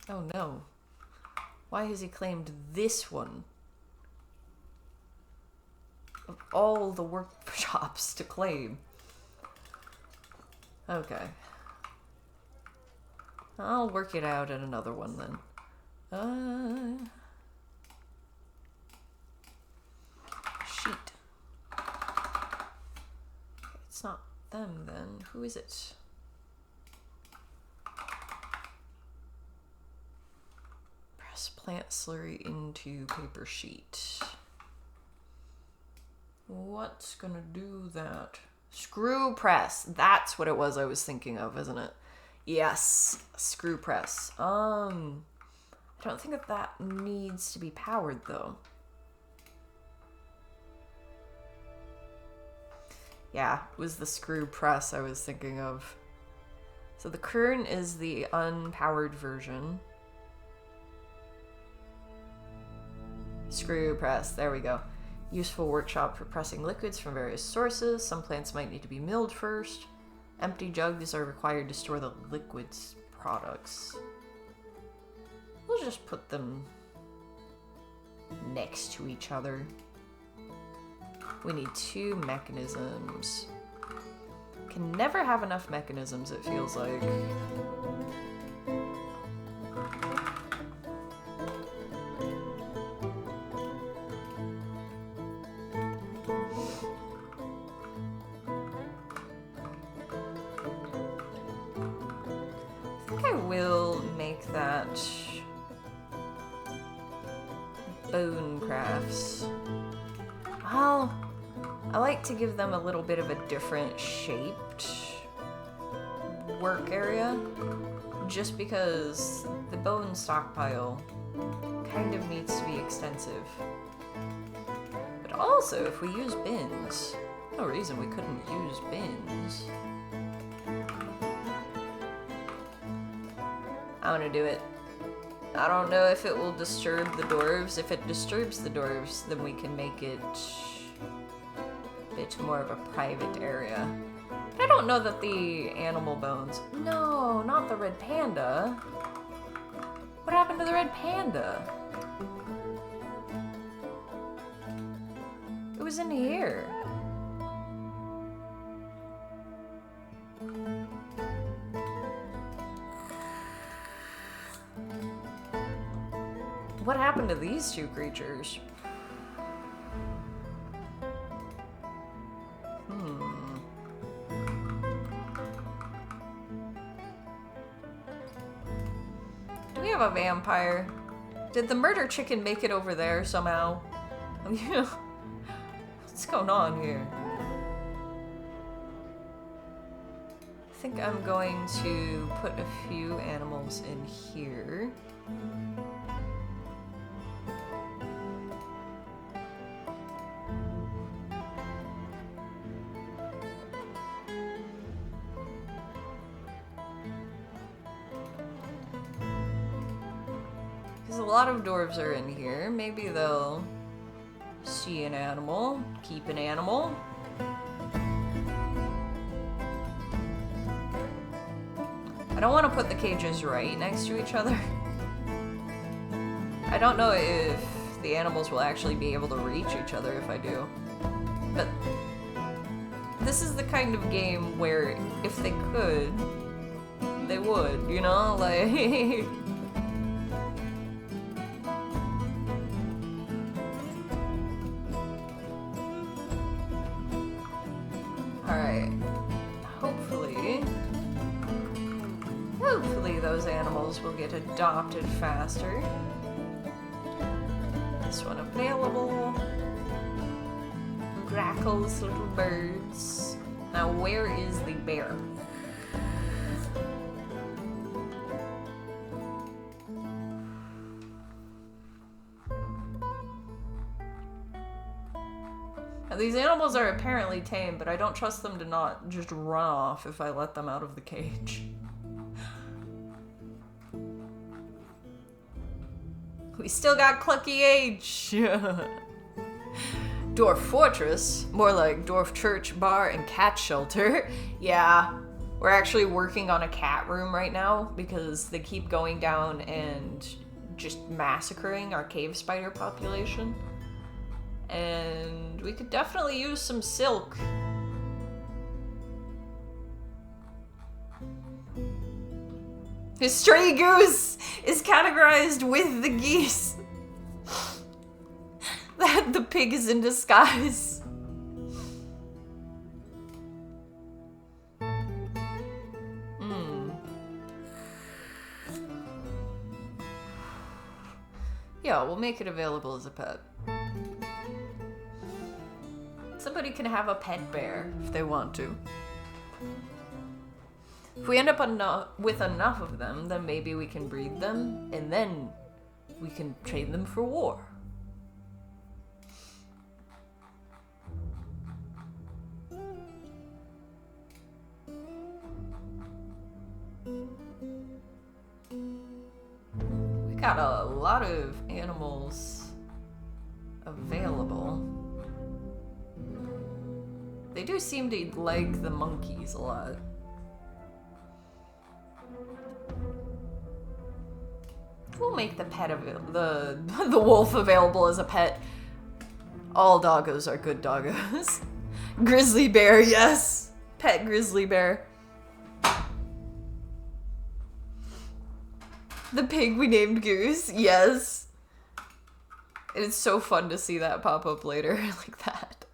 Oh no. Why has he claimed this one? Of all the workshops to claim. Okay. I'll work it out at another one then. them then. Who is it? Press plant slurry into paper sheet. What's gonna do that? Screw press. That's what it was I was thinking of, isn't it? Yes, screw press. I don't think that needs to be powered though. Yeah, it was the screw press I was thinking of. So the Kern is the unpowered version. Screw press, there we go. Useful workshop for pressing liquids from various sources. Some plants might need to be milled first. Empty jugs are required to store the liquids products. We'll just put them next to each other. We need 2 mechanisms. Can never have enough mechanisms, it feels like. I think I will make that bone crafts. Well, I like to give them a little bit of a different shaped work area, just because the bone stockpile kind of needs to be extensive. But also, if we use bins, no reason we couldn't use bins. I want to do it. I don't know if it will disturb the dwarves. If it disturbs the dwarves, then we can make it a bit more of a private area. But I don't know that the animal bones... No, not the red panda. What happened to the red panda? It was in here. What happened to these 2 creatures? Do we have a vampire? Did the murder chicken make it over there somehow? What's going on here? I think I'm going to put a few animals in here. A lot of dwarves are in here. Maybe they'll see an animal, keep an animal. I don't want to put the cages right next to each other. I don't know if the animals will actually be able to reach each other if I do. But this is the kind of game where if they could, they would, you know? Like... Alright, hopefully those animals will get adopted faster. This one available. Grackles, little birds. Now where is the bear? These animals are apparently tame, but I don't trust them to not just run off if I let them out of the cage. We still got Clucky H! Dwarf Fortress? More like Dwarf Church, Bar, and Cat Shelter. Yeah, we're actually working on a cat room right now because they keep going down and just massacring our cave spider population. And we could definitely use some silk. His stray goose is categorized with the geese. That the pig is in disguise. Yeah, we'll make it available as a pet. Somebody can have a pet bear if they want to. If we end up with enough of them, then maybe we can breed them, and then we can train them for war. We got a lot of animals available. They do seem to like the monkeys a lot. We'll make the pet the wolf available as a pet. All doggos are good doggos. Grizzly bear, yes. Pet grizzly bear. The pig we named Goose, yes. It's so fun to see that pop up later like that.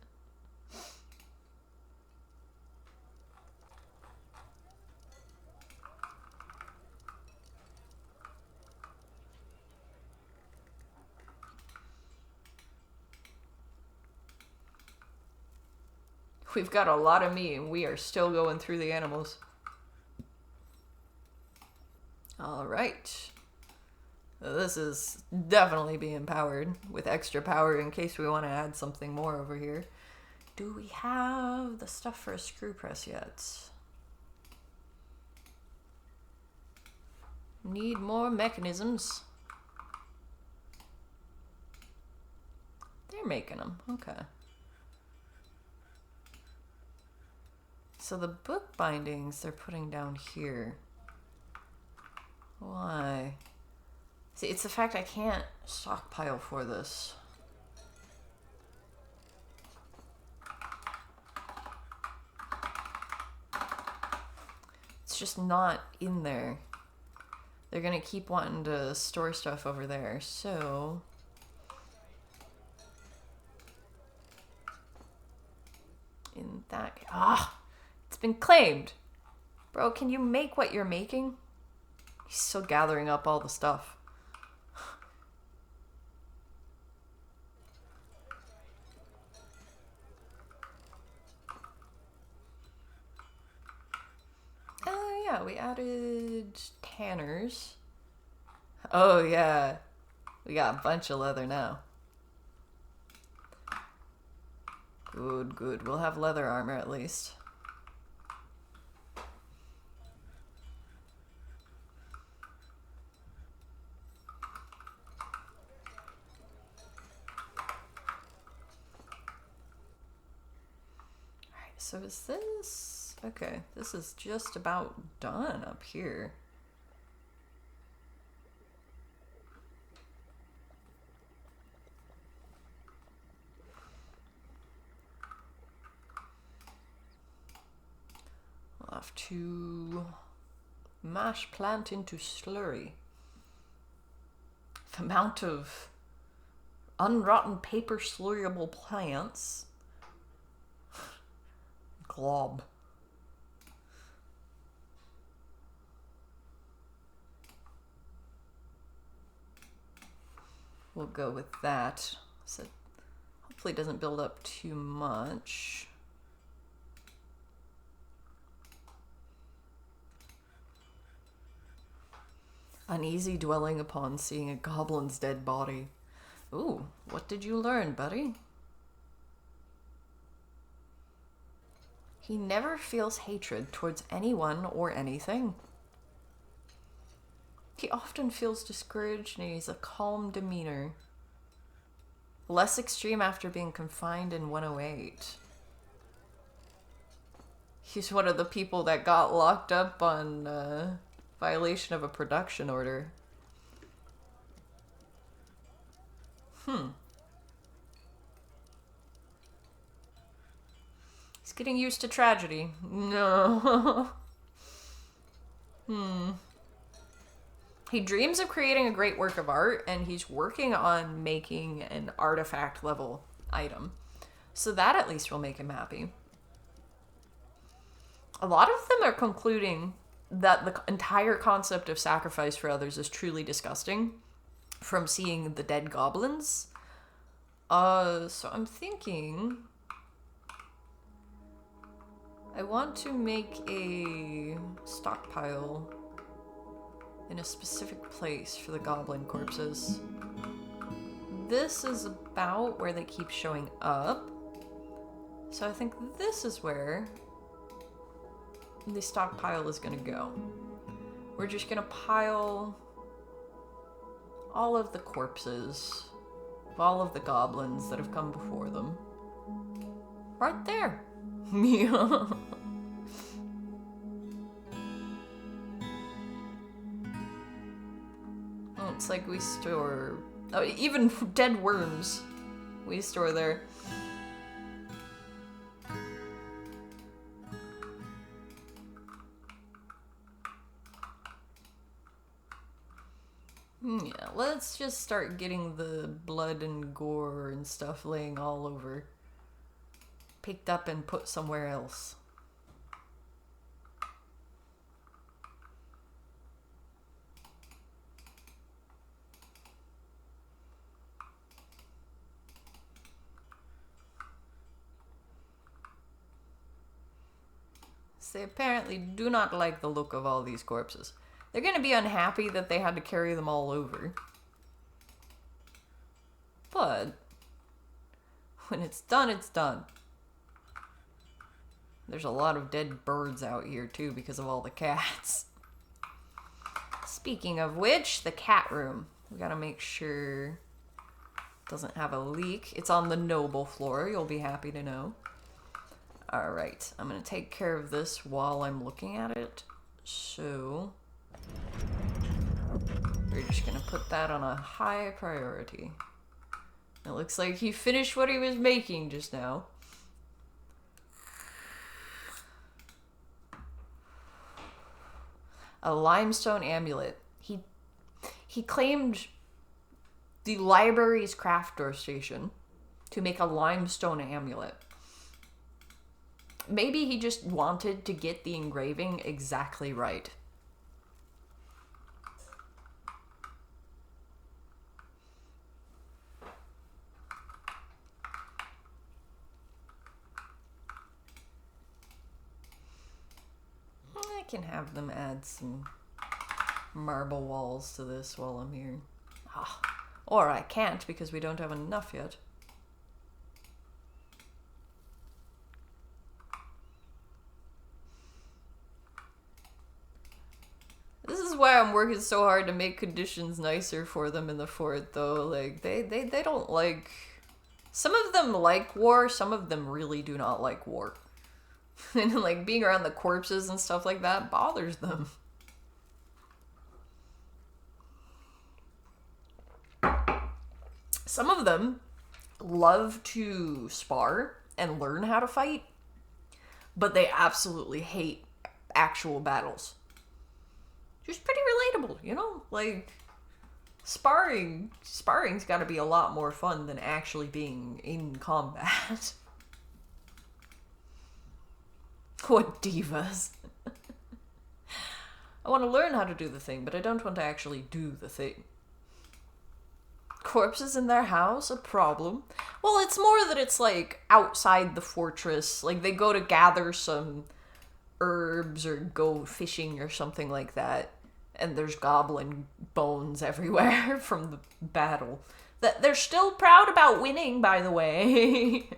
We've got a lot of meat and we are still going through the animals. Alright. This is definitely being powered with extra power in case we want to add something more over here. Do we have the stuff for a screw press yet? Need more mechanisms. They're making them. Okay. So the book bindings they're putting down here. Why? See, it's the fact I can't stockpile for this. It's just not in there. They're gonna keep wanting to store stuff over there, so... In that... Ah! It's been claimed! Bro, can you make what you're making? He's still gathering up all the stuff. Oh yeah, we added tanners. Oh yeah, we got a bunch of leather now. Good, good. We'll have leather armor at least. So is this... Okay, this is just about done up here. We'll have to mash plant into slurry. The amount of unrotten paper slurryable plants... Glob. We'll go with that. So hopefully it doesn't build up too much. Uneasy dwelling upon seeing a goblin's dead body. Ooh, what did you learn, buddy? He never feels hatred towards anyone or anything. He often feels discouraged and he's a calm demeanor. Less extreme after being confined in 108. He's one of the people that got locked up on violation of a production order. He's getting used to tragedy. No. He dreams of creating a great work of art, and he's working on making an artifact level item. So that at least will make him happy. A lot of them are concluding that the entire concept of sacrifice for others is truly disgusting, from seeing the dead goblins. So I'm thinking I want to make a stockpile in a specific place for the goblin corpses. This is about where they keep showing up. So I think this is where the stockpile is gonna go. We're just gonna pile all of the corpses of all of the goblins that have come before them right there. Yeah. Oh, it's like we store even dead worms we store there. Yeah, let's just start getting the blood and gore and stuff laying all over. Picked up and put somewhere else. They apparently do not like the look of all these corpses. They're gonna be unhappy that they had to carry them all over. But when it's done, it's done. There's a lot of dead birds out here too because of all the cats. Speaking of which, the cat room. We gotta make sure it doesn't have a leak. It's on the noble floor, you'll be happy to know. Alright, I'm gonna take care of this while I'm looking at it. So we're just gonna put that on a high priority. It looks like he finished what he was making just now. A limestone amulet. He claimed the library's craft door station to make a limestone amulet. Maybe he just wanted to get the engraving exactly right. I can have them add some marble walls to this while I'm here. Ah, or I can't because we don't have enough yet. This is why I'm working so hard to make conditions nicer for them in the fort, though. Like, they don't like... Some of them like war, some of them really do not like war. And, like, being around the corpses and stuff like that bothers them. Some of them love to spar and learn how to fight, but they absolutely hate actual battles. Just pretty relatable, you know? Like, sparring's gotta be a lot more fun than actually being in combat. What divas. I want to learn how to do the thing, but I don't want to actually do the thing. Corpses in their house? A problem? Well, it's more that it's, like, outside the fortress. Like, they go to gather some herbs or go fishing or something like that. And there's goblin bones everywhere from the battle. That they're still proud about winning, by the way.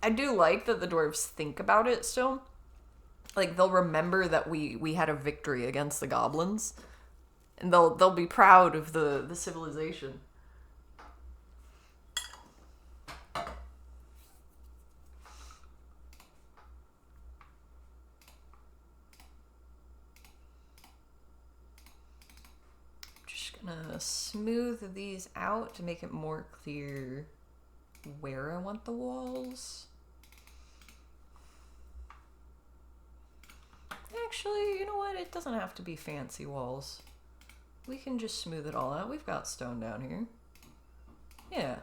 I do like that the dwarves think about it still. Like, they'll remember that we had a victory against the goblins. And they'll be proud of the civilization. Just gonna smooth these out to make it more clear where I want the walls. Actually, you know what? It doesn't have to be fancy walls. We can just smooth it all out. We've got stone down here. Yeah.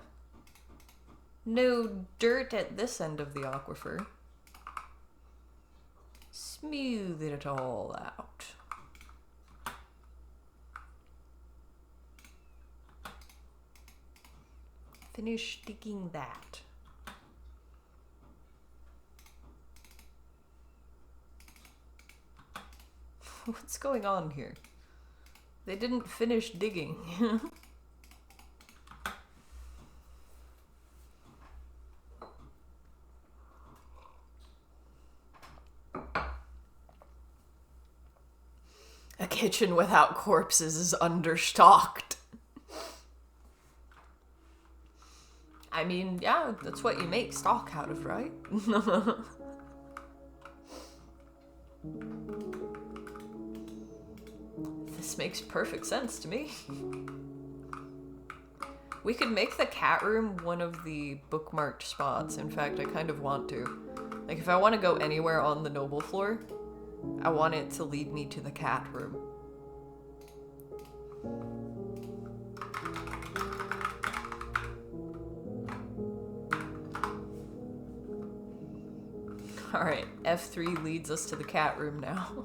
No dirt at this end of the aquifer. Smooth it all out. Finish digging that. What's going on here? They didn't finish digging. A kitchen without corpses is understocked. I mean, yeah, that's what you make stock out of, right? This makes perfect sense to me. We could make the cat room one of the bookmarked spots. In fact, I kind of want to. Like, if I want to go anywhere on the noble floor, I want it to lead me to the cat room. Alright, F3 leads us to the cat room now.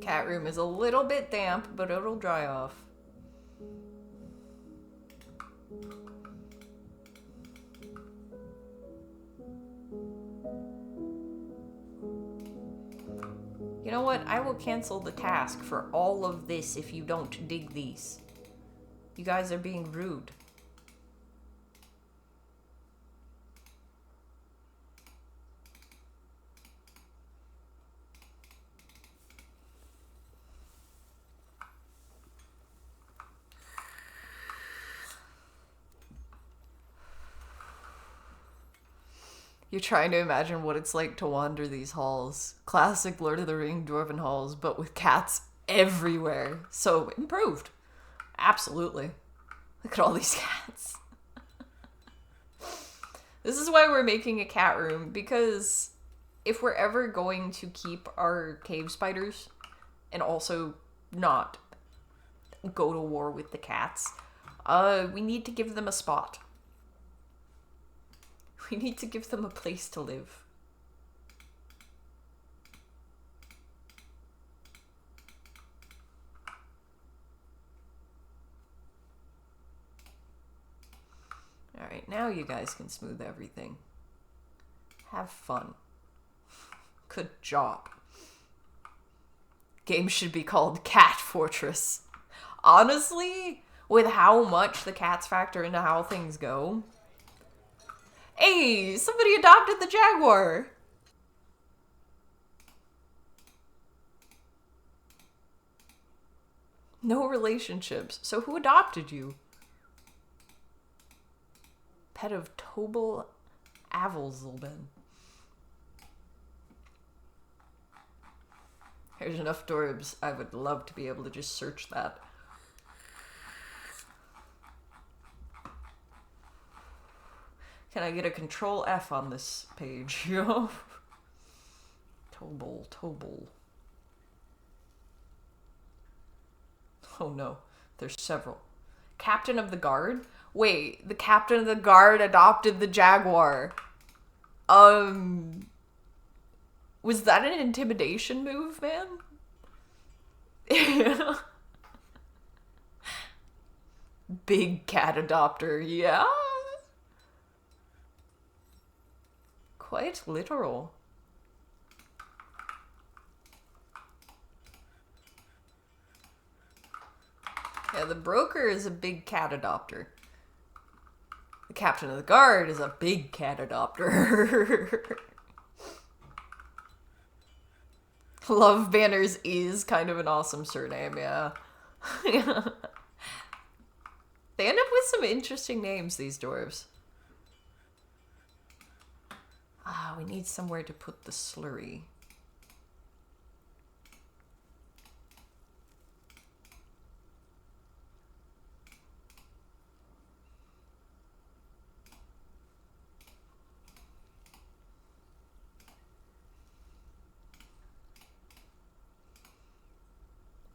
Cat room is a little bit damp, but it'll dry off. You know what? I will cancel the task for all of this if you don't dig these. You guys are being rude. You're trying to imagine what it's like to wander these halls. Classic Lord of the Ring dwarven halls, but with cats everywhere. So, improved. Absolutely. Look at all these cats. This is why we're making a cat room, because if we're ever going to keep our cave spiders and also not go to war with the cats, we need to give them a spot. We need to give them a place to live. Alright, now you guys can smooth everything. Have fun. Good job. Game should be called Cat Fortress. Honestly, with how much the cats factor into how things go. Hey, somebody adopted the jaguar. No relationships. So who adopted you? Pet of Tobal Avelzelben. There's enough Dorbs. I would love to be able to just search that. Can I get a Control F on this page? Tobal. Oh no, there's several. Captain of the Guard? Wait, the Captain of the Guard adopted the jaguar. Was that an intimidation move, man? Big cat adopter, yeah? Quite literal. Yeah, the broker is a big cat adopter. The captain of the guard is a big cat adopter. Love Banners is kind of an awesome surname, yeah. They end up with some interesting names, these dwarves. Ah, we need somewhere to put the slurry.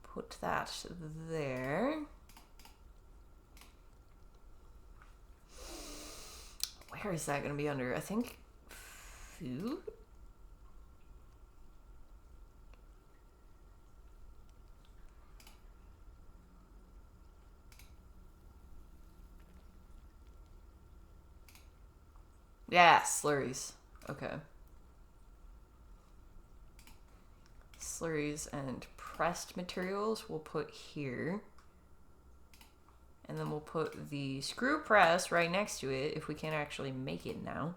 Put that there. Where is that going to be under? I think food? Yeah, slurries. Okay. Slurries and pressed materials we'll put here. And then we'll put the screw press right next to it if we can actually make it now.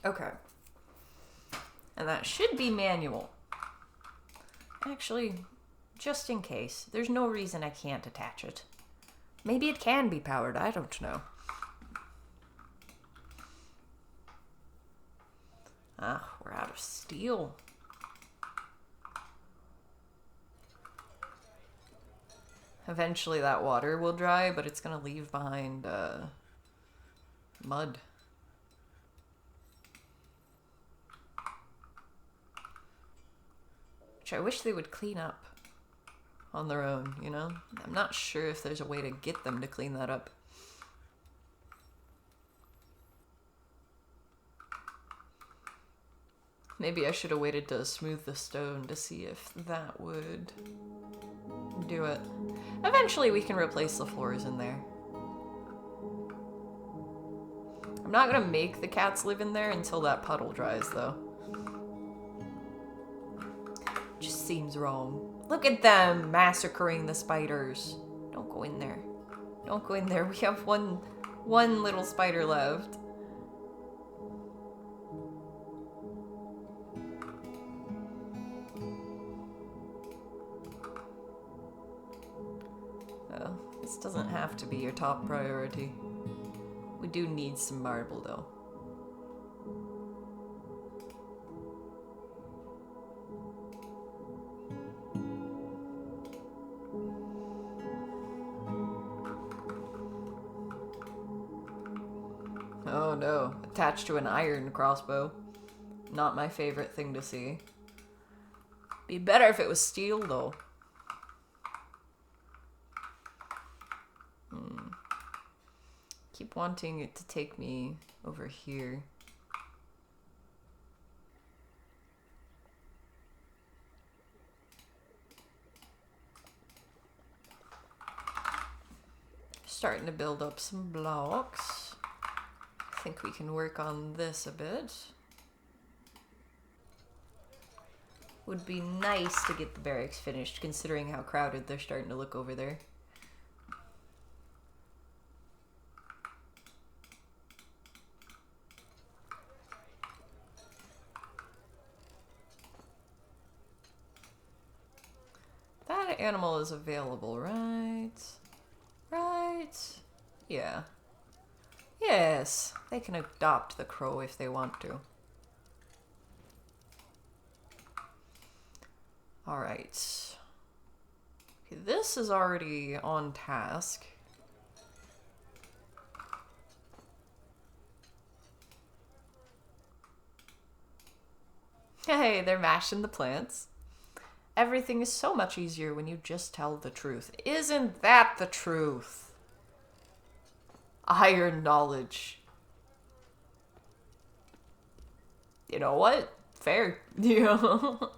Okay. And that should be manual. Actually, just in case. There's no reason I can't attach it. Maybe it can be powered, I don't know. Ah, we're out of steel. Eventually that water will dry, but it's gonna leave behind mud. Which I wish they would clean up on their own, you know? I'm not sure if there's a way to get them to clean that up. Maybe I should have waited to smooth the stone to see if that would do it. Eventually we can replace the floors in there. I'm not gonna make the cats live in there until that puddle dries, though. Just seems wrong. Look at them massacring the spiders. Don't go in there. Don't go in there. We have one little spider left. Oh, this doesn't have to be your top priority. We do need some marble, though. Oh no, attached to an iron crossbow. Not my favorite thing to see. Be better if it was steel, though. Keep wanting it to take me over here. Starting to build up some blocks. I think we can work on this a bit. Would be nice to get the barracks finished, considering how crowded they're starting to look over there. That animal is available, right? Right? Yeah. Yes, they can adopt the crow if they want to. Alright. Okay, this is already on task. Hey, they're mashing the plants. Everything is so much easier when you just tell the truth. Isn't that the truth? Iron knowledge. You know what? Fair. You know?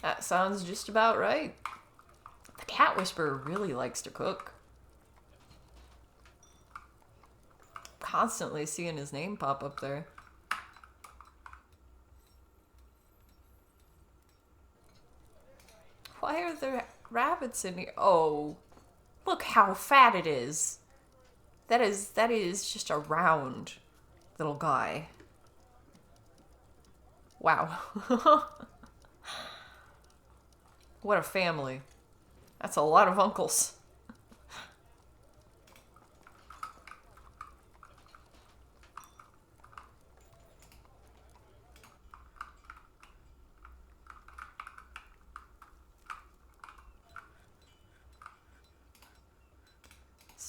That sounds just about right. The cat whisperer really likes to cook. Constantly seeing his name pop up there. Why are there rabbits in here? Oh, look how fat it is. That is just a round little guy. Wow. What a family. That's a lot of uncles.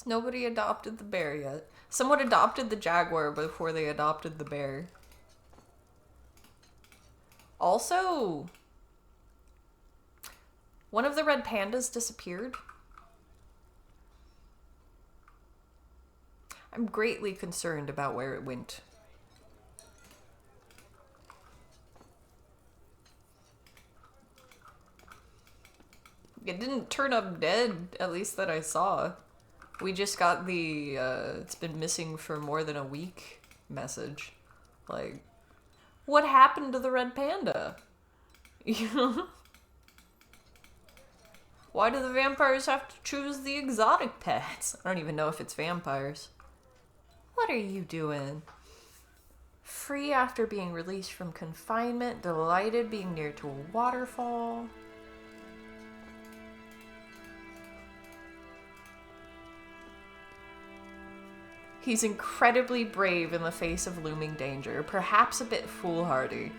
Nobody adopted the bear yet. Someone adopted the jaguar before they adopted the bear. Also, one of the red pandas disappeared. I'm greatly concerned about where it went. it didn't turn up dead, at least that I saw. We just got the, it's been missing for more than a week message. Like, what happened to the red panda? You know? Why do the vampires have to choose the exotic pets? I don't even know if it's vampires. What are you doing? Free after being released from confinement, delighted being near to a waterfall. He's incredibly brave in the face of looming danger, perhaps a bit foolhardy.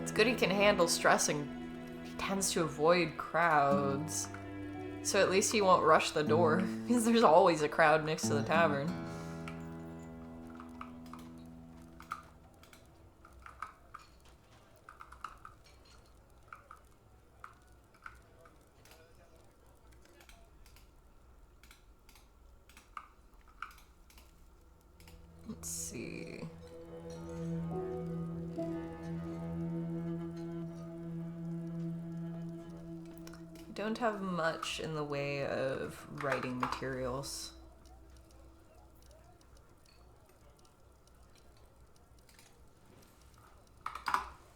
It's good he can handle stress and he tends to avoid crowds. So at least he won't rush the door, because there's always a crowd next to the tavern. Let's see. Don't have much in the way of writing materials.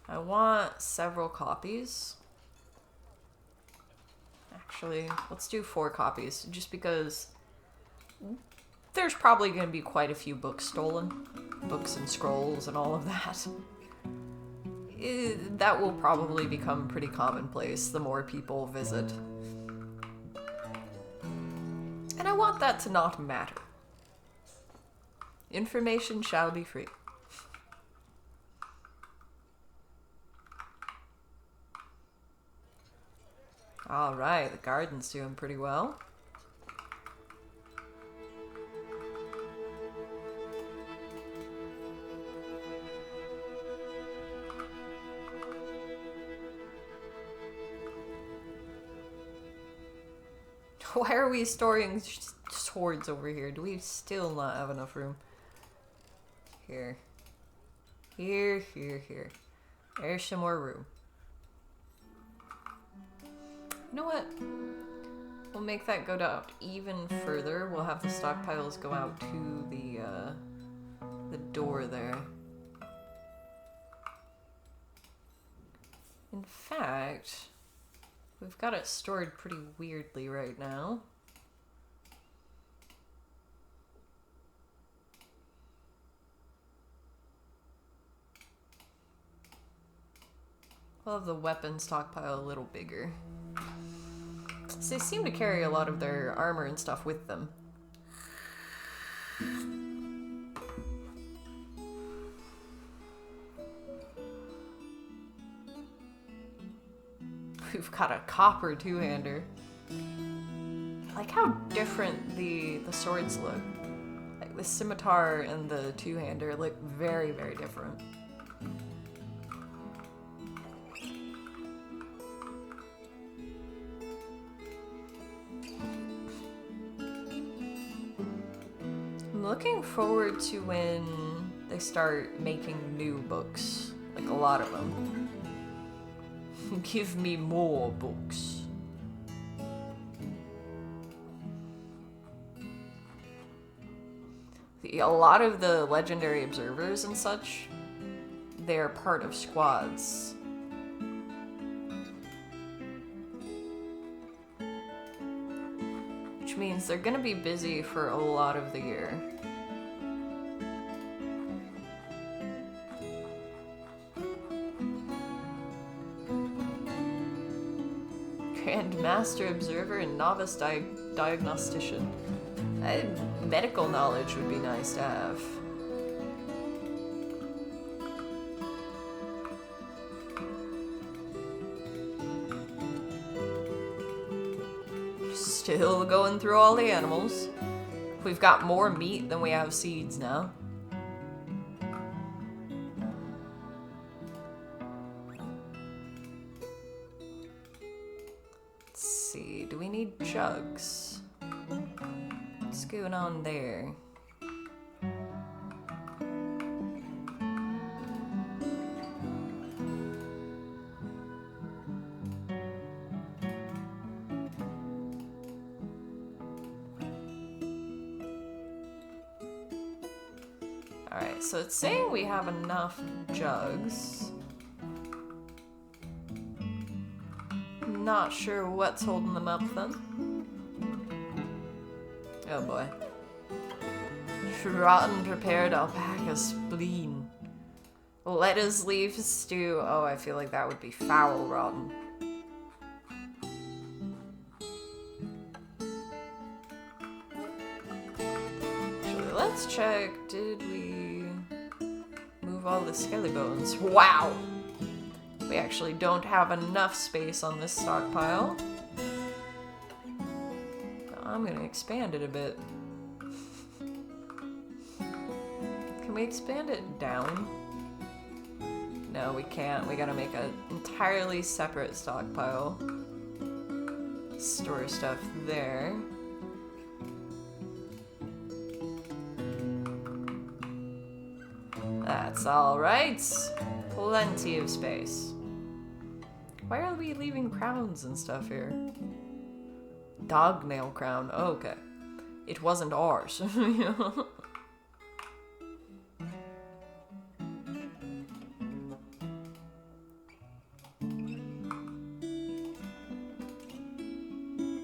I want several copies. Actually, let's do 4 copies, just because there's probably going to be quite a few books stolen. Books and scrolls and all of that. That will probably become pretty commonplace the more people visit. And I want that to not matter. Information shall be free. Alright, the garden's doing pretty well. Why are we storing swords over here? Do we still not have enough room? Here. Here. There's some more room. You know what? We'll make that go out even further. We'll have the stockpiles go out to the door there. In fact, we've got it stored pretty weirdly right now. We'll have the weapon stockpile a little bigger. So they seem to carry a lot of their armor and stuff with them. We've got a copper two-hander. I like how different the swords look. Like the scimitar and the two-hander look very, very different. I'm looking forward to when they start making new books. Like a lot of them. Give me more books. A lot of the legendary observers and such, they're part of squads. Which means they're gonna be busy for a lot of the year. Grand Master Observer and Novice Diagnostician. Medical knowledge would be nice to have. Still going through all the animals. We've got more meat than we have seeds now. Do we need jugs? What's going on there? Alright, so it's saying we have enough jugs. Not sure what's holding them up then. Oh boy. Rotten prepared alpaca spleen. Lettuce leaf stew. Oh, I feel like that would be foul rotten. Actually, let's check. Did we move all the skelly bones? Wow! We actually don't have enough space on this stockpile. I'm gonna expand it a bit. Can we expand it down? No, we can't. We gotta make an entirely separate stockpile. Store stuff there. That's alright. Plenty of space. Why are we leaving crowns and stuff here? Dog nail crown. Oh, okay. It wasn't ours.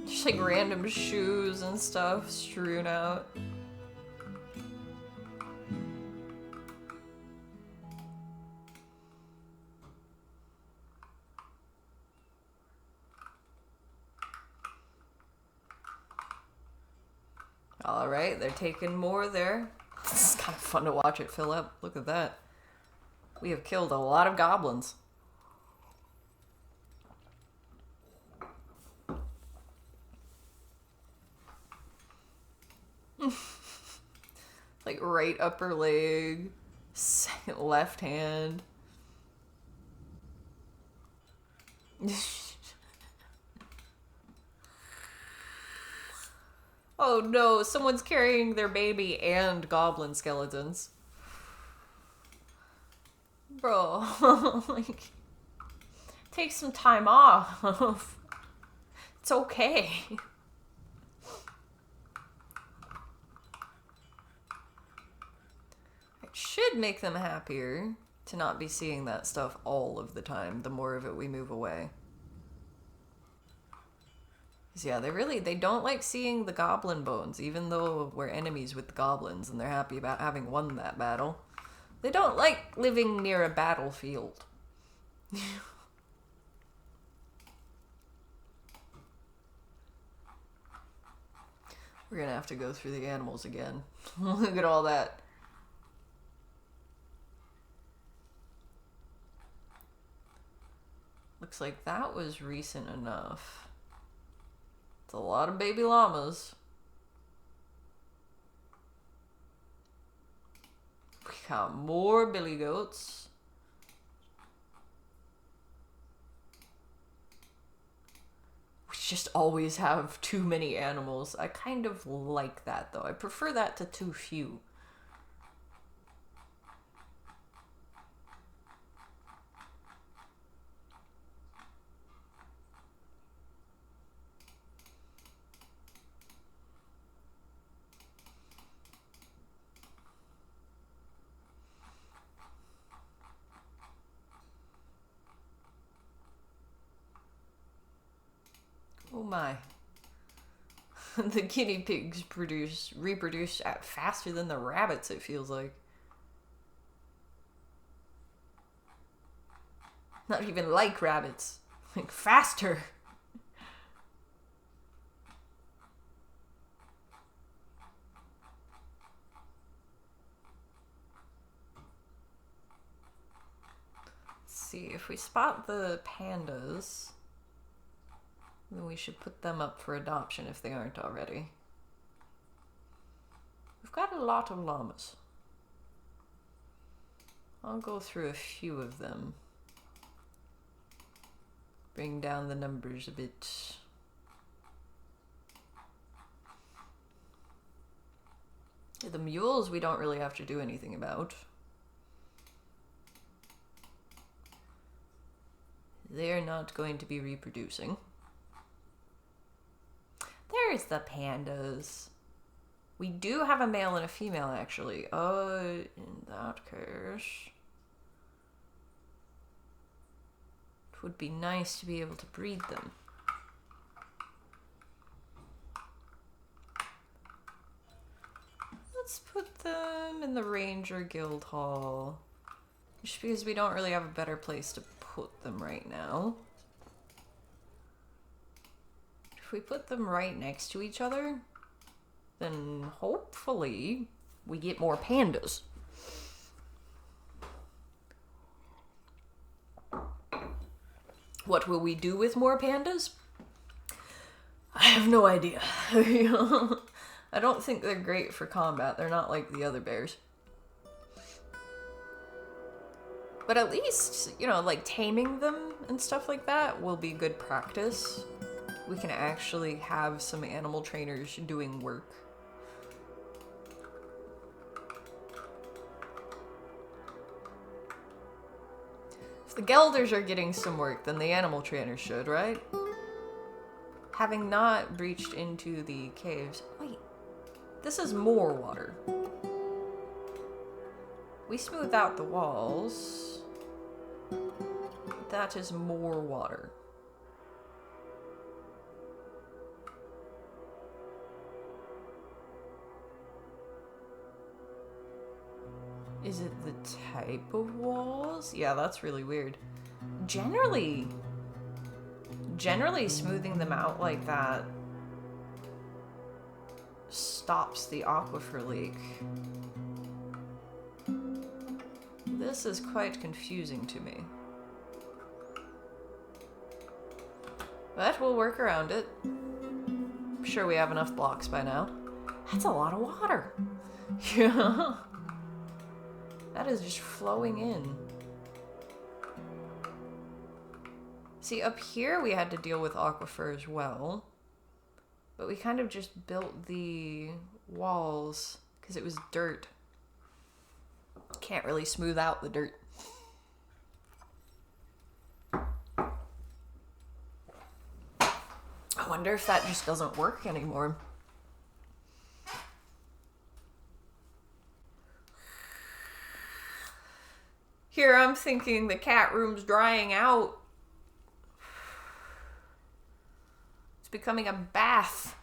Just like random shoes and stuff strewn out. Alright, they're taking more there. This is kind of fun to watch it fill up. Look at that. We have killed a lot of goblins. Like right upper leg, second left hand. Oh no, someone's carrying their baby and goblin skeletons. Bro, like, take some time off. It's okay. It should make them happier to not be seeing that stuff all of the time, the more of it we move away. Yeah, they don't like seeing the goblin bones, even though we're enemies with the goblins and they're happy about having won that battle. They don't like living near a battlefield. We're gonna have to go through the animals again. Look at all that. Looks like that was recent enough. It's a lot of baby llamas. We got more billy goats. We just always have too many animals. I kind of like that though. I prefer that to too few. Oh my. The guinea pigs reproduce faster than the rabbits, it feels like. Not even like rabbits. Like faster. Let's see, if we spot the pandas, then we should put them up for adoption if they aren't already. We've got a lot of llamas. I'll go through a few of them. Bring down the numbers a bit. The mules we don't really have to do anything about. They're not going to be reproducing. There's the pandas. We do have a male and a female, actually. In that case, it would be nice to be able to breed them. Let's put them in the Ranger Guild Hall. Just because we don't really have a better place to put them right now. If we put them right next to each other, then hopefully we get more pandas. What will we do with more pandas? I have no idea. I don't think they're great for combat. They're not like the other bears. But at least, you know, like taming them and stuff like that will be good practice. We can actually have some animal trainers doing work. If the gelders are getting some work, then the animal trainers should, right? Having not breached into the caves... Wait, this is more water. We smooth out the walls. That is more water. Is it the type of walls? Yeah, that's really weird. Generally smoothing them out like that stops the aquifer leak. This is quite confusing to me. But we'll work around it. I'm sure we have enough blocks by now. That's a lot of water. Yeah. That is just flowing in. See, up here we had to deal with aquifer as well. But we kind of just built the walls because it was dirt. Can't really smooth out the dirt. I wonder if that just doesn't work anymore. Here I'm thinking the cat room's drying out. It's becoming a bath.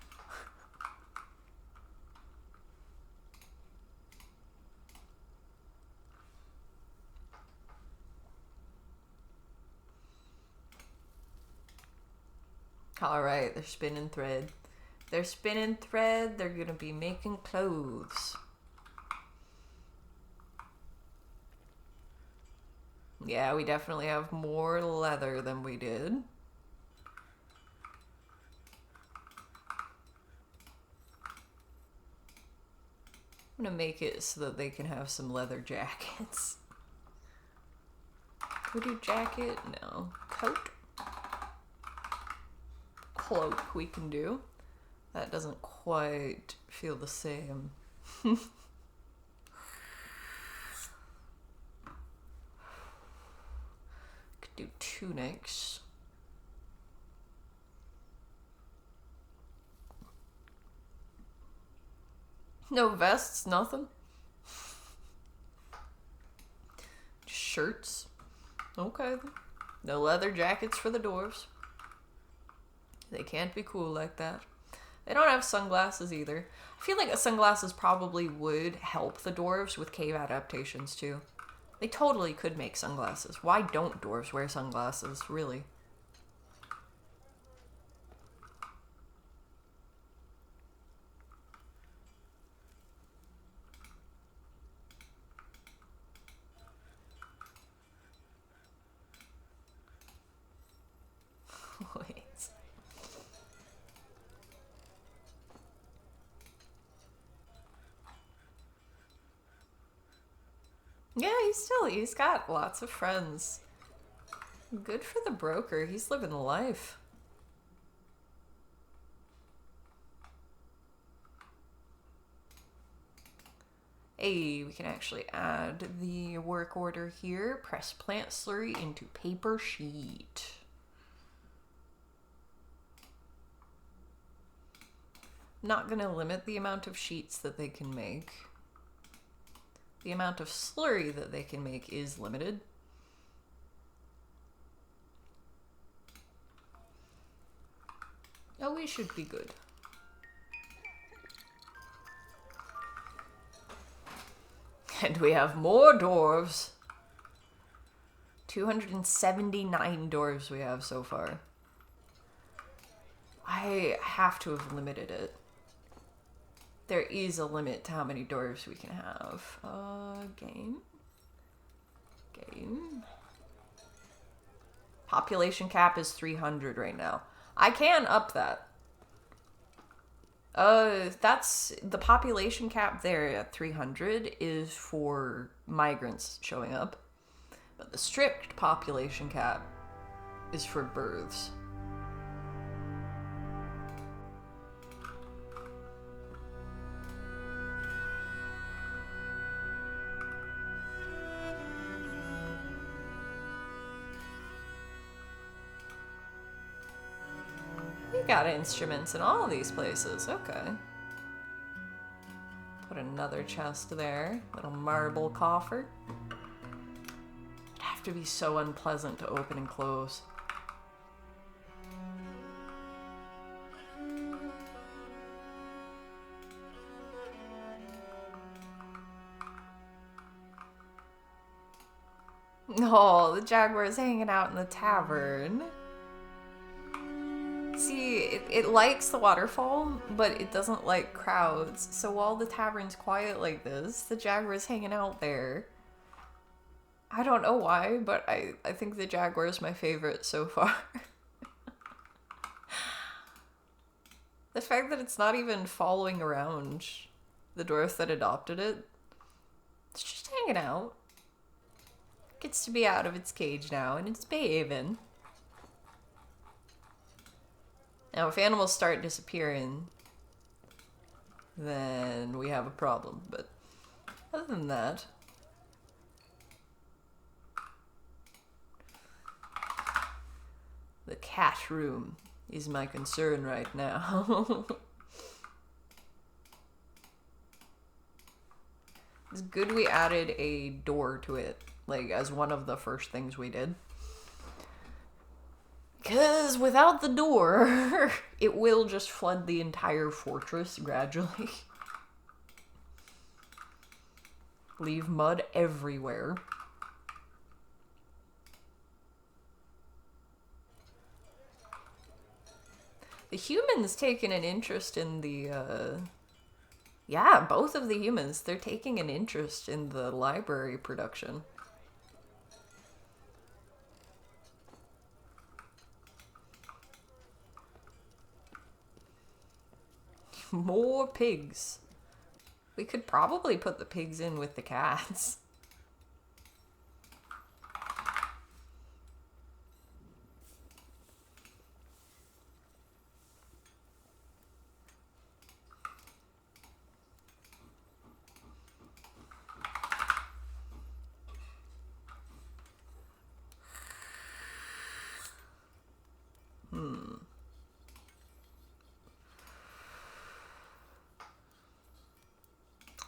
Alright, they're spinning thread. They're spinning thread, they're gonna be making clothes. Yeah, we definitely have more leather than we did. I'm gonna make it so that they can have some leather jackets. Can we do jacket? No. Coat? Cloak we can do. That doesn't quite feel the same. Could do tunics. No vests, nothing. Just shirts. Okay. No leather jackets for the dwarves. They can't be cool like that. They don't have sunglasses either. I feel like sunglasses probably would help the dwarves with cave adaptations too. They totally could make sunglasses. Why don't dwarves wear sunglasses, really? Wait. Yeah, he's got lots of friends. Good for the broker. He's living the life. Hey, we can actually add the work order here. Press plant slurry into paper sheet. not gonna limit the amount of sheets that they can make. The amount of slurry that they can make is limited. Oh, we should be good. And we have more dwarves. 279 dwarves we have so far. I have to have limited it. There is a limit to how many dwarves we can have. Game. Population cap is 300 right now. I can up that. That's the population cap there at 300 is for migrants showing up. But the strict population cap is for births. We got instruments in all these places, okay. Put another chest there, little marble coffer. It'd have to be so unpleasant to open and close. Oh, the jaguar is hanging out in the tavern. See, it likes the waterfall, but it doesn't like crowds. So while the tavern's quiet like this, the jaguar is hanging out there. I don't know why, but I think the jaguar is my favorite so far. The fact that it's not even following around the dwarf that adopted it. It's just hanging out. Gets to be out of its cage now, and it's behaving. Now, if animals start disappearing, then we have a problem. But other than that, the cat room is my concern right now. It's good we added a door to it, like as one of the first things we did. Because without the door, it will just flood the entire fortress gradually. Leave mud everywhere. The humans taking an interest in the, yeah, both of the humans, they're taking an interest in the library production. More pigs. We could probably put the pigs in with the cats.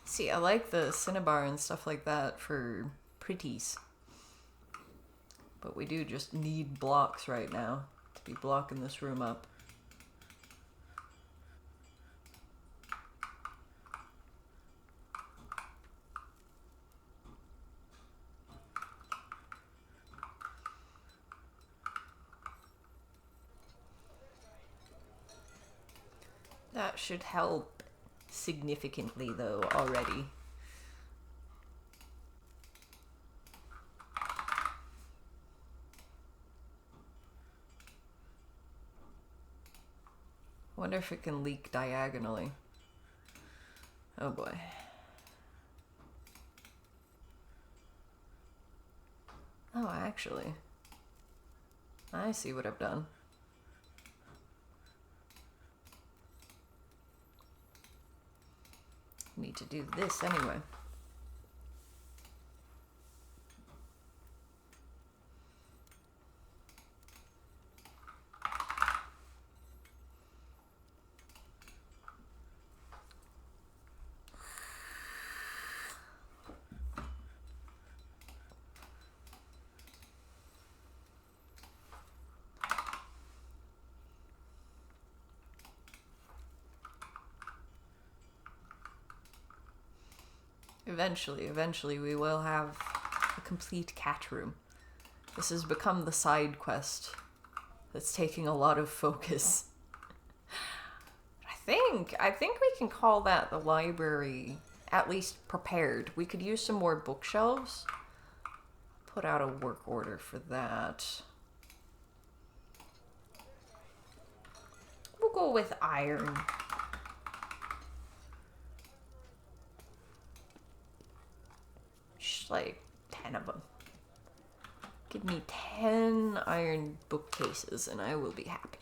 See, I like the cinnabar and stuff like that for pretties. But we do just need blocks right now to be blocking this room up. That should help significantly, though, already. Wonder if it can leak diagonally. Oh boy. Oh, actually, I see what I've done. Need to do this anyway. Eventually we will have a complete cat room. This has become the side quest that's taking a lot of focus. I think we can call that the library at least prepared. We could use some more bookshelves. Put out a work order for that. We'll go with iron. Just like 10 of them. Give me 10 iron bookcases and I will be happy.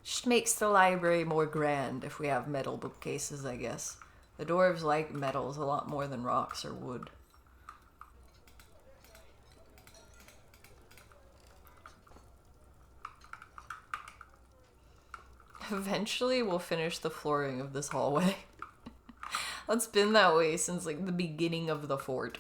Just makes the library more grand if we have metal bookcases, I guess. The dwarves like metals a lot more than rocks or wood. Eventually we'll finish the flooring of this hallway. That's been that way since like the beginning of the fort.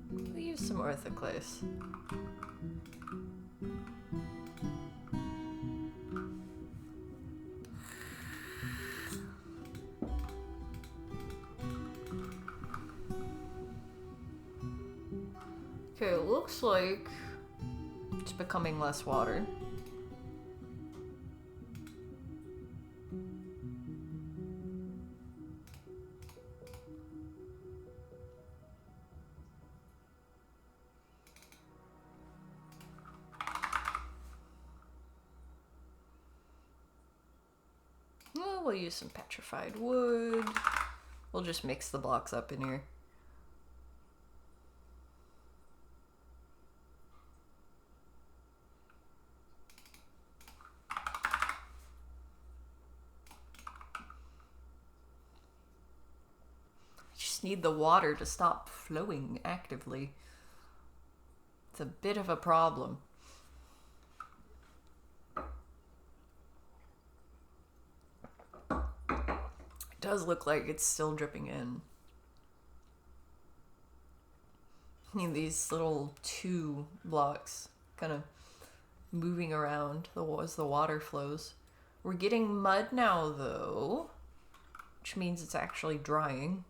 We'll use some orthoclase. Okay, it looks like it's becoming less water. Well, we'll use some petrified wood. We'll just mix the blocks up in here. Need the water to stop flowing actively. It's a bit of a problem. It does look like it's still dripping in. Need these little 2 blocks kind of moving around as the water flows. We're getting mud now though, which means it's actually drying.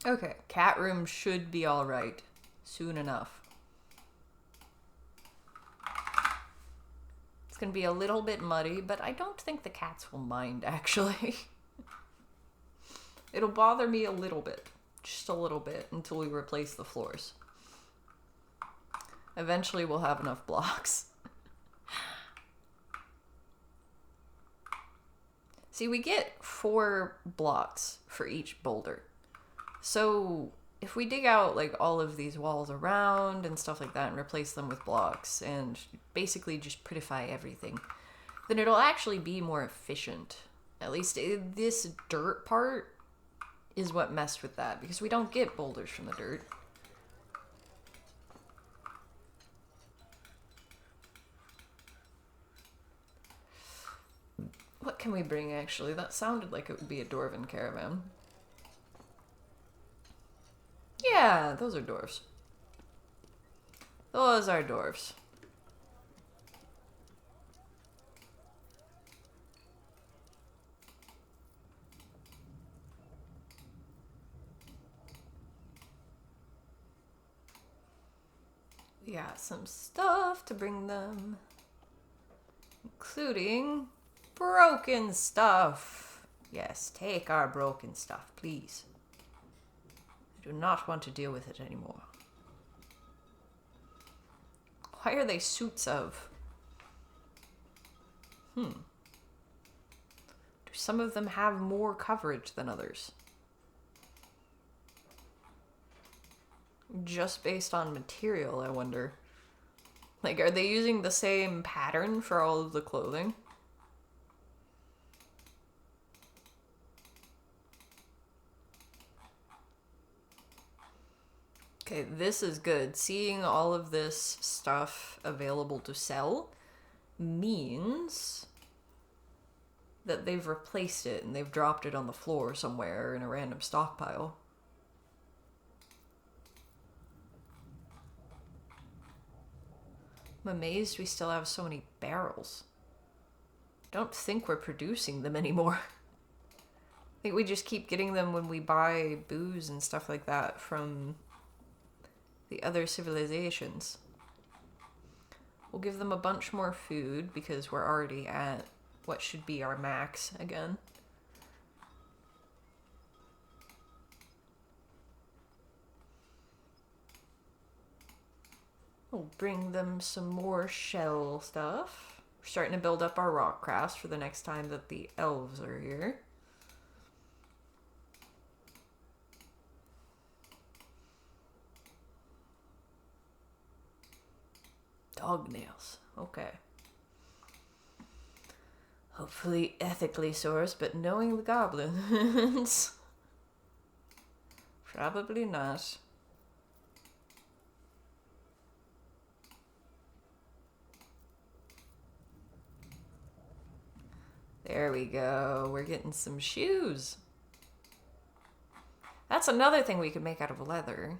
Okay, cat room should be alright soon enough. It's gonna be a little bit muddy, but I don't think the cats will mind, actually. It'll bother me a little bit, just a little bit, until we replace the floors. Eventually we'll have enough blocks. See, we get 4 blocks for each boulder. So if we dig out like all of these walls around and stuff like that and replace them with blocks and basically just prettify everything, then it'll actually be more efficient. At least this dirt part is what messed with that, because we don't get boulders from the dirt. What can we bring, actually? That sounded like it would be a dwarven caravan. Yeah, those are dwarves. Those are dwarves. We got some stuff to bring them, including broken stuff. Yes, take our broken stuff, please. I do not want to deal with it anymore. Why are they suits of? Do some of them have more coverage than others? Just based on material, I wonder. Like, are they using the same pattern for all of the clothing? Okay, this is good. Seeing all of this stuff available to sell means that they've replaced it and they've dropped it on the floor somewhere in a random stockpile. I'm amazed we still have so many barrels. Don't think we're producing them anymore. I think we just keep getting them when we buy booze and stuff like that from the other civilizations. We'll give them a bunch more food because we're already at what should be our max again. We'll bring them some more shell stuff. We're starting to build up our rock crafts for the next time that the elves are here. Dog nails. Okay. Hopefully ethically sourced, but knowing the goblins, probably not. There we go. We're getting some shoes. That's another thing we could make out of leather.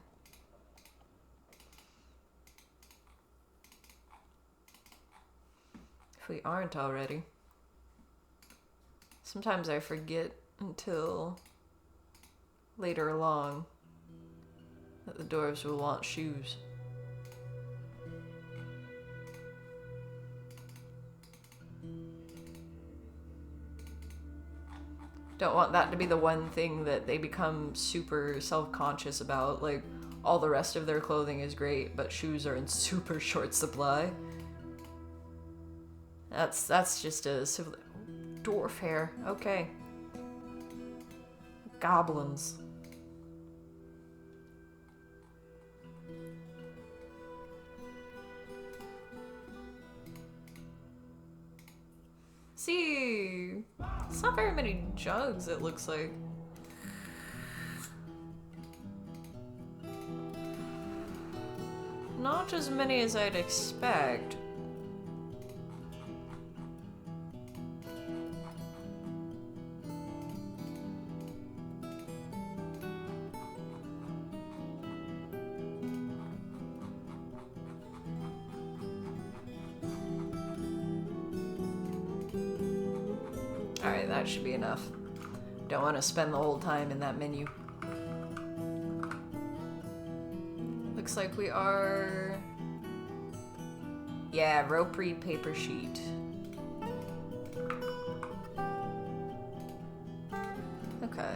If we aren't already. Sometimes I forget until later along that the dwarves will want shoes. Don't want that to be the one thing that they become super self-conscious about. Like, all the rest of their clothing is great, but shoes are in super short supply. That's just a civil... Dwarf hair. Okay. Goblins. See, it's not very many jugs, it looks like. Not as many as I'd expect. Alright, that should be enough. Don't want to spend the whole time in that menu. Looks like we are... Yeah, ropery paper sheet. Okay.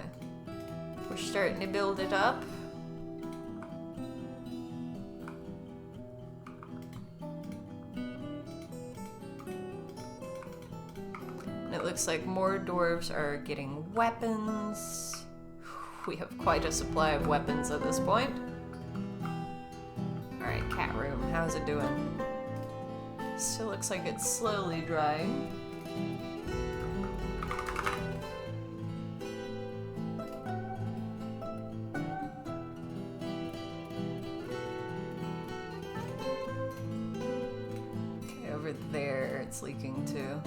We're starting to build it up. It looks like more dwarves are getting weapons. We have quite a supply of weapons at this point. Alright, cat room, how's it doing? Still looks like it's slowly drying. Okay, over there it's leaking too.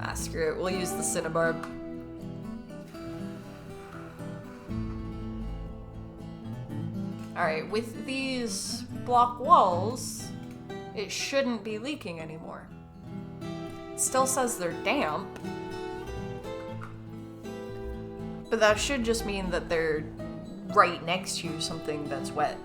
Ah, screw it. We'll use the Cinnabar. Alright, with these block walls, it shouldn't be leaking anymore. It still says they're damp. But that should just mean that they're right next to something that's wet.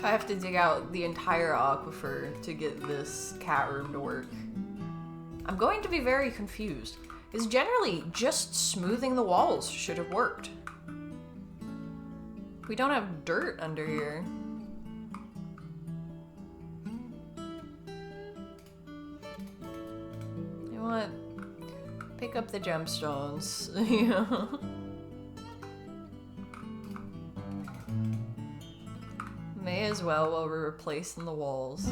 I have to dig out the entire aquifer to get this cat room to work. I'm going to be very confused, because generally just smoothing the walls should have worked. We don't have dirt under here. You know what? Pick up the gemstones, you know? May as well while we're replacing the walls.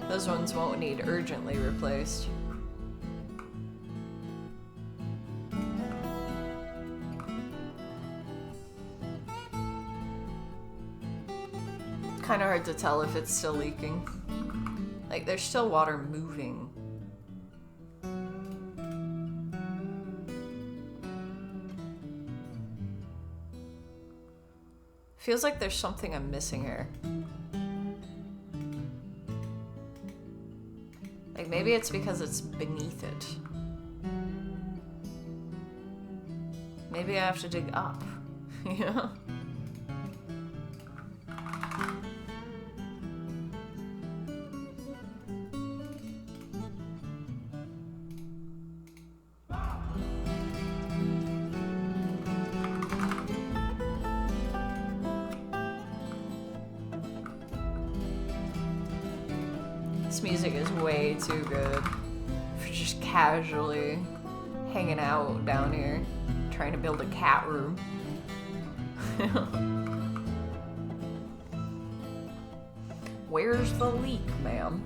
Those ones won't need urgently replaced. Kind of hard to tell if it's still leaking. Like, there's still water moving. Feels like there's something I'm missing here. Like, maybe it's because it's beneath it. Maybe I have to dig up, you know? This music is way too good for just casually hanging out down here, trying to build a cat room. Where's the leak, ma'am?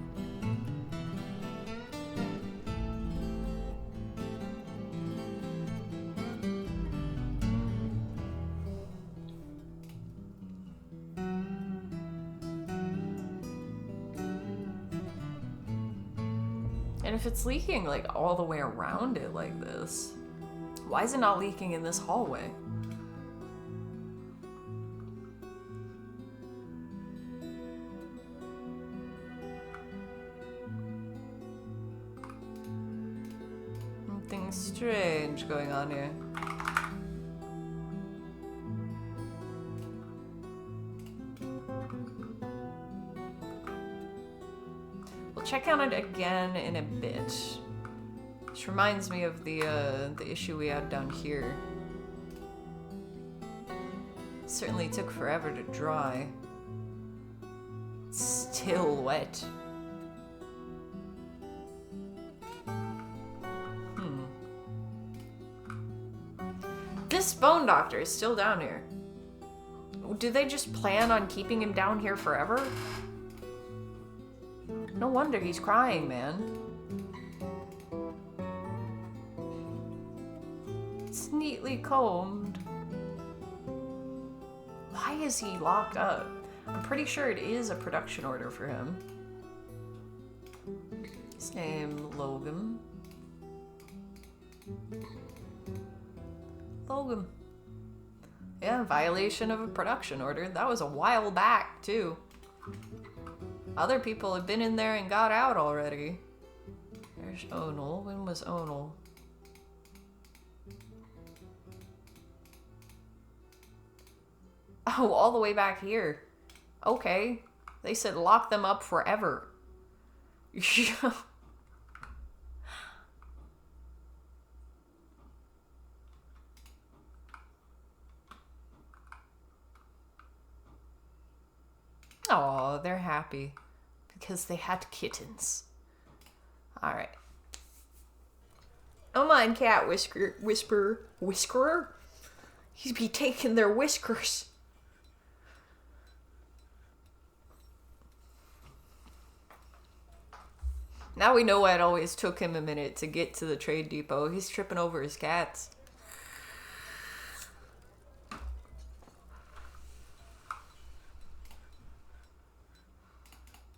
And if it's leaking like all the way around it like this, why is it not leaking in this hallway? Something strange going on here. Check on it again in a bit. Which reminds me of the issue we had down here. Certainly took forever to dry. It's still wet. This bone doctor is still down here. Do they just plan on keeping him down here forever? No wonder he's crying, man. It's neatly combed. Why is he locked up? I'm pretty sure it is a production order for him. His name, Logan. Logan. Yeah, violation of a production order. That was a while back, too. Other people have been in there and got out already. There's Onal. When was Onal? Oh, all the way back here. Okay. They said lock them up forever. Oh, they're happy. Because they had kittens. Alright. Don't mind Cat Whisperer. He'd be taking their whiskers. Now we know why it always took him a minute to get to the trade depot. He's tripping over his cats.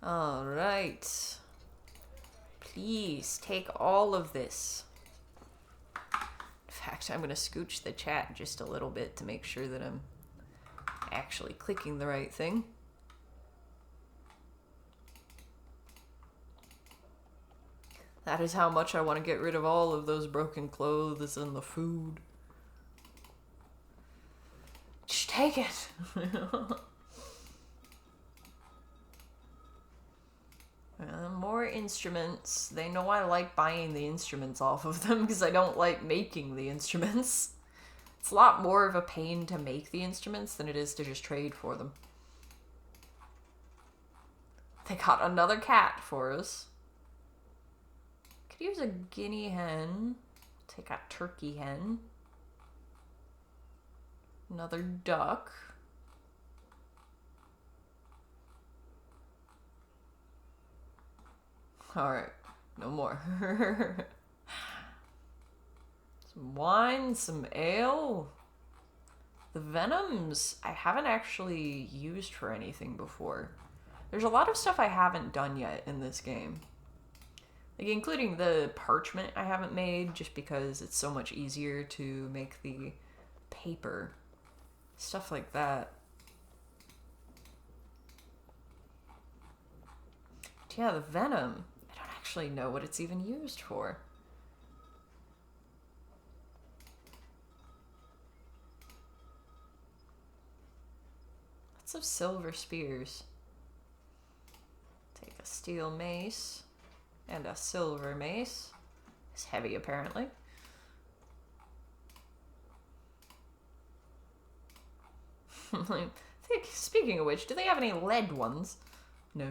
Alright. Please take all of this. In fact, I'm going to scooch the chat just a little bit to make sure that I'm actually clicking the right thing. That is how much I want to get rid of all of those broken clothes and the food. Just take it. instruments. They know I like buying the instruments off of them because I don't like making the instruments. It's a lot more of a pain to make the instruments than it is to just trade for them. They got another cat for us. Could use a guinea hen. Take a turkey hen. Another duck. Alright, no more. Some wine, some ale. The venoms I haven't actually used for anything before. There's a lot of stuff I haven't done yet in this game. Like, including the parchment I haven't made, just because it's so much easier to make the paper. Stuff like that. But yeah, the venom. I don't actually know what it's even used for. Lots of silver spears. Take a steel mace. And a silver mace. It's heavy, apparently. Speaking of which, do they have any lead ones? No.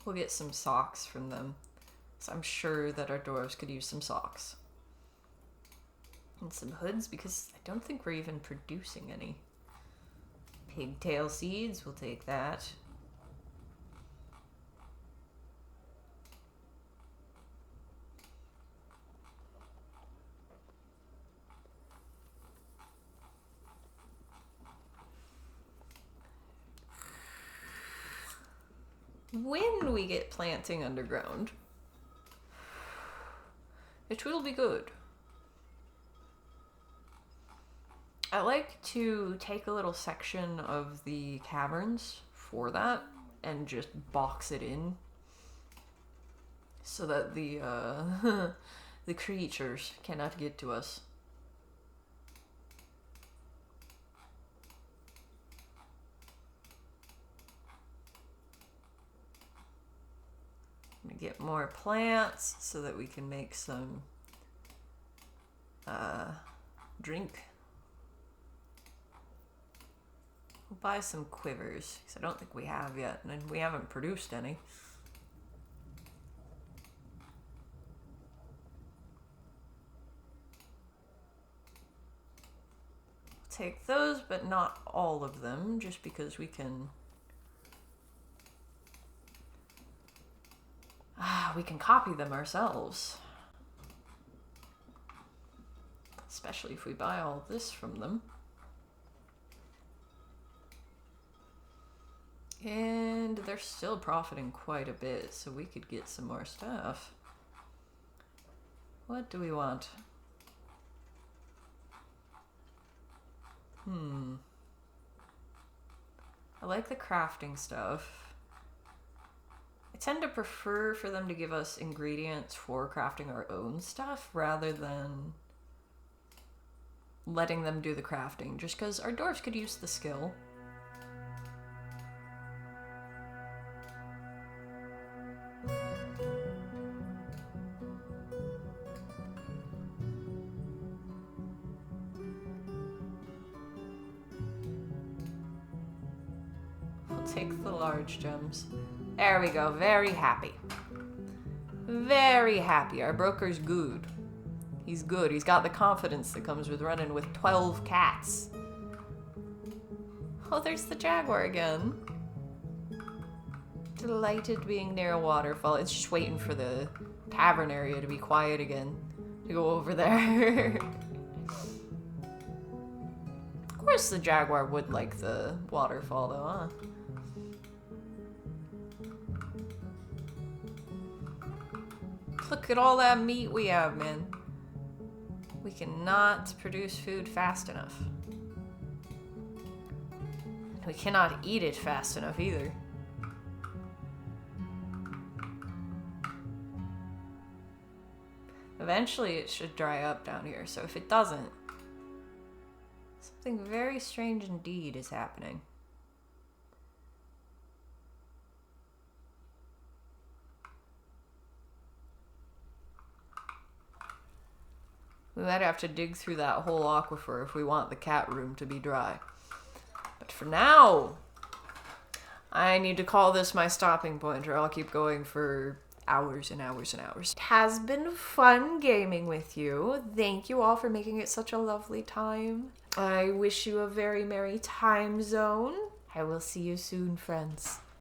We'll get some socks from them. So I'm sure that our dwarves could use some socks. And some hoods, because I don't think we're even producing any. Pigtail seeds, we'll take that. When we get planting underground, it will be good. I like to take a little section of the caverns for that and just box it in so that the the creatures cannot get to us. I'm gonna get more plants so that we can make some drink. We'll buy some quivers, because I don't think we have yet, and we haven't produced any. Take those, but not all of them, just because we can... we can copy them ourselves. Especially if we buy all this from them. And they're still profiting quite a bit, so we could get some more stuff. What do we want? I like the crafting stuff. I tend to prefer for them to give us ingredients for crafting our own stuff rather than letting them do the crafting, just because our dwarves could use the skill. Take the large gems. There we go. Very happy. Very happy. Our broker's good. He's good. He's got the confidence that comes with running with 12 cats. Oh, there's the jaguar again. Delighted being near a waterfall. It's just waiting for the tavern area to be quiet again to go over there. Of course the jaguar would like the waterfall though, huh? Look at all that meat we have, man. We cannot produce food fast enough. We cannot eat it fast enough either. Eventually it should dry up down here, so if it doesn't, Something very strange indeed is happening. We might have to dig through that whole aquifer if we want the cat room to be dry. But for now, I need to call this my stopping point or I'll keep going for hours and hours and hours. It has been fun gaming with you. Thank you all for making it such a lovely time. I wish you a very merry time zone. I will see you soon, friends.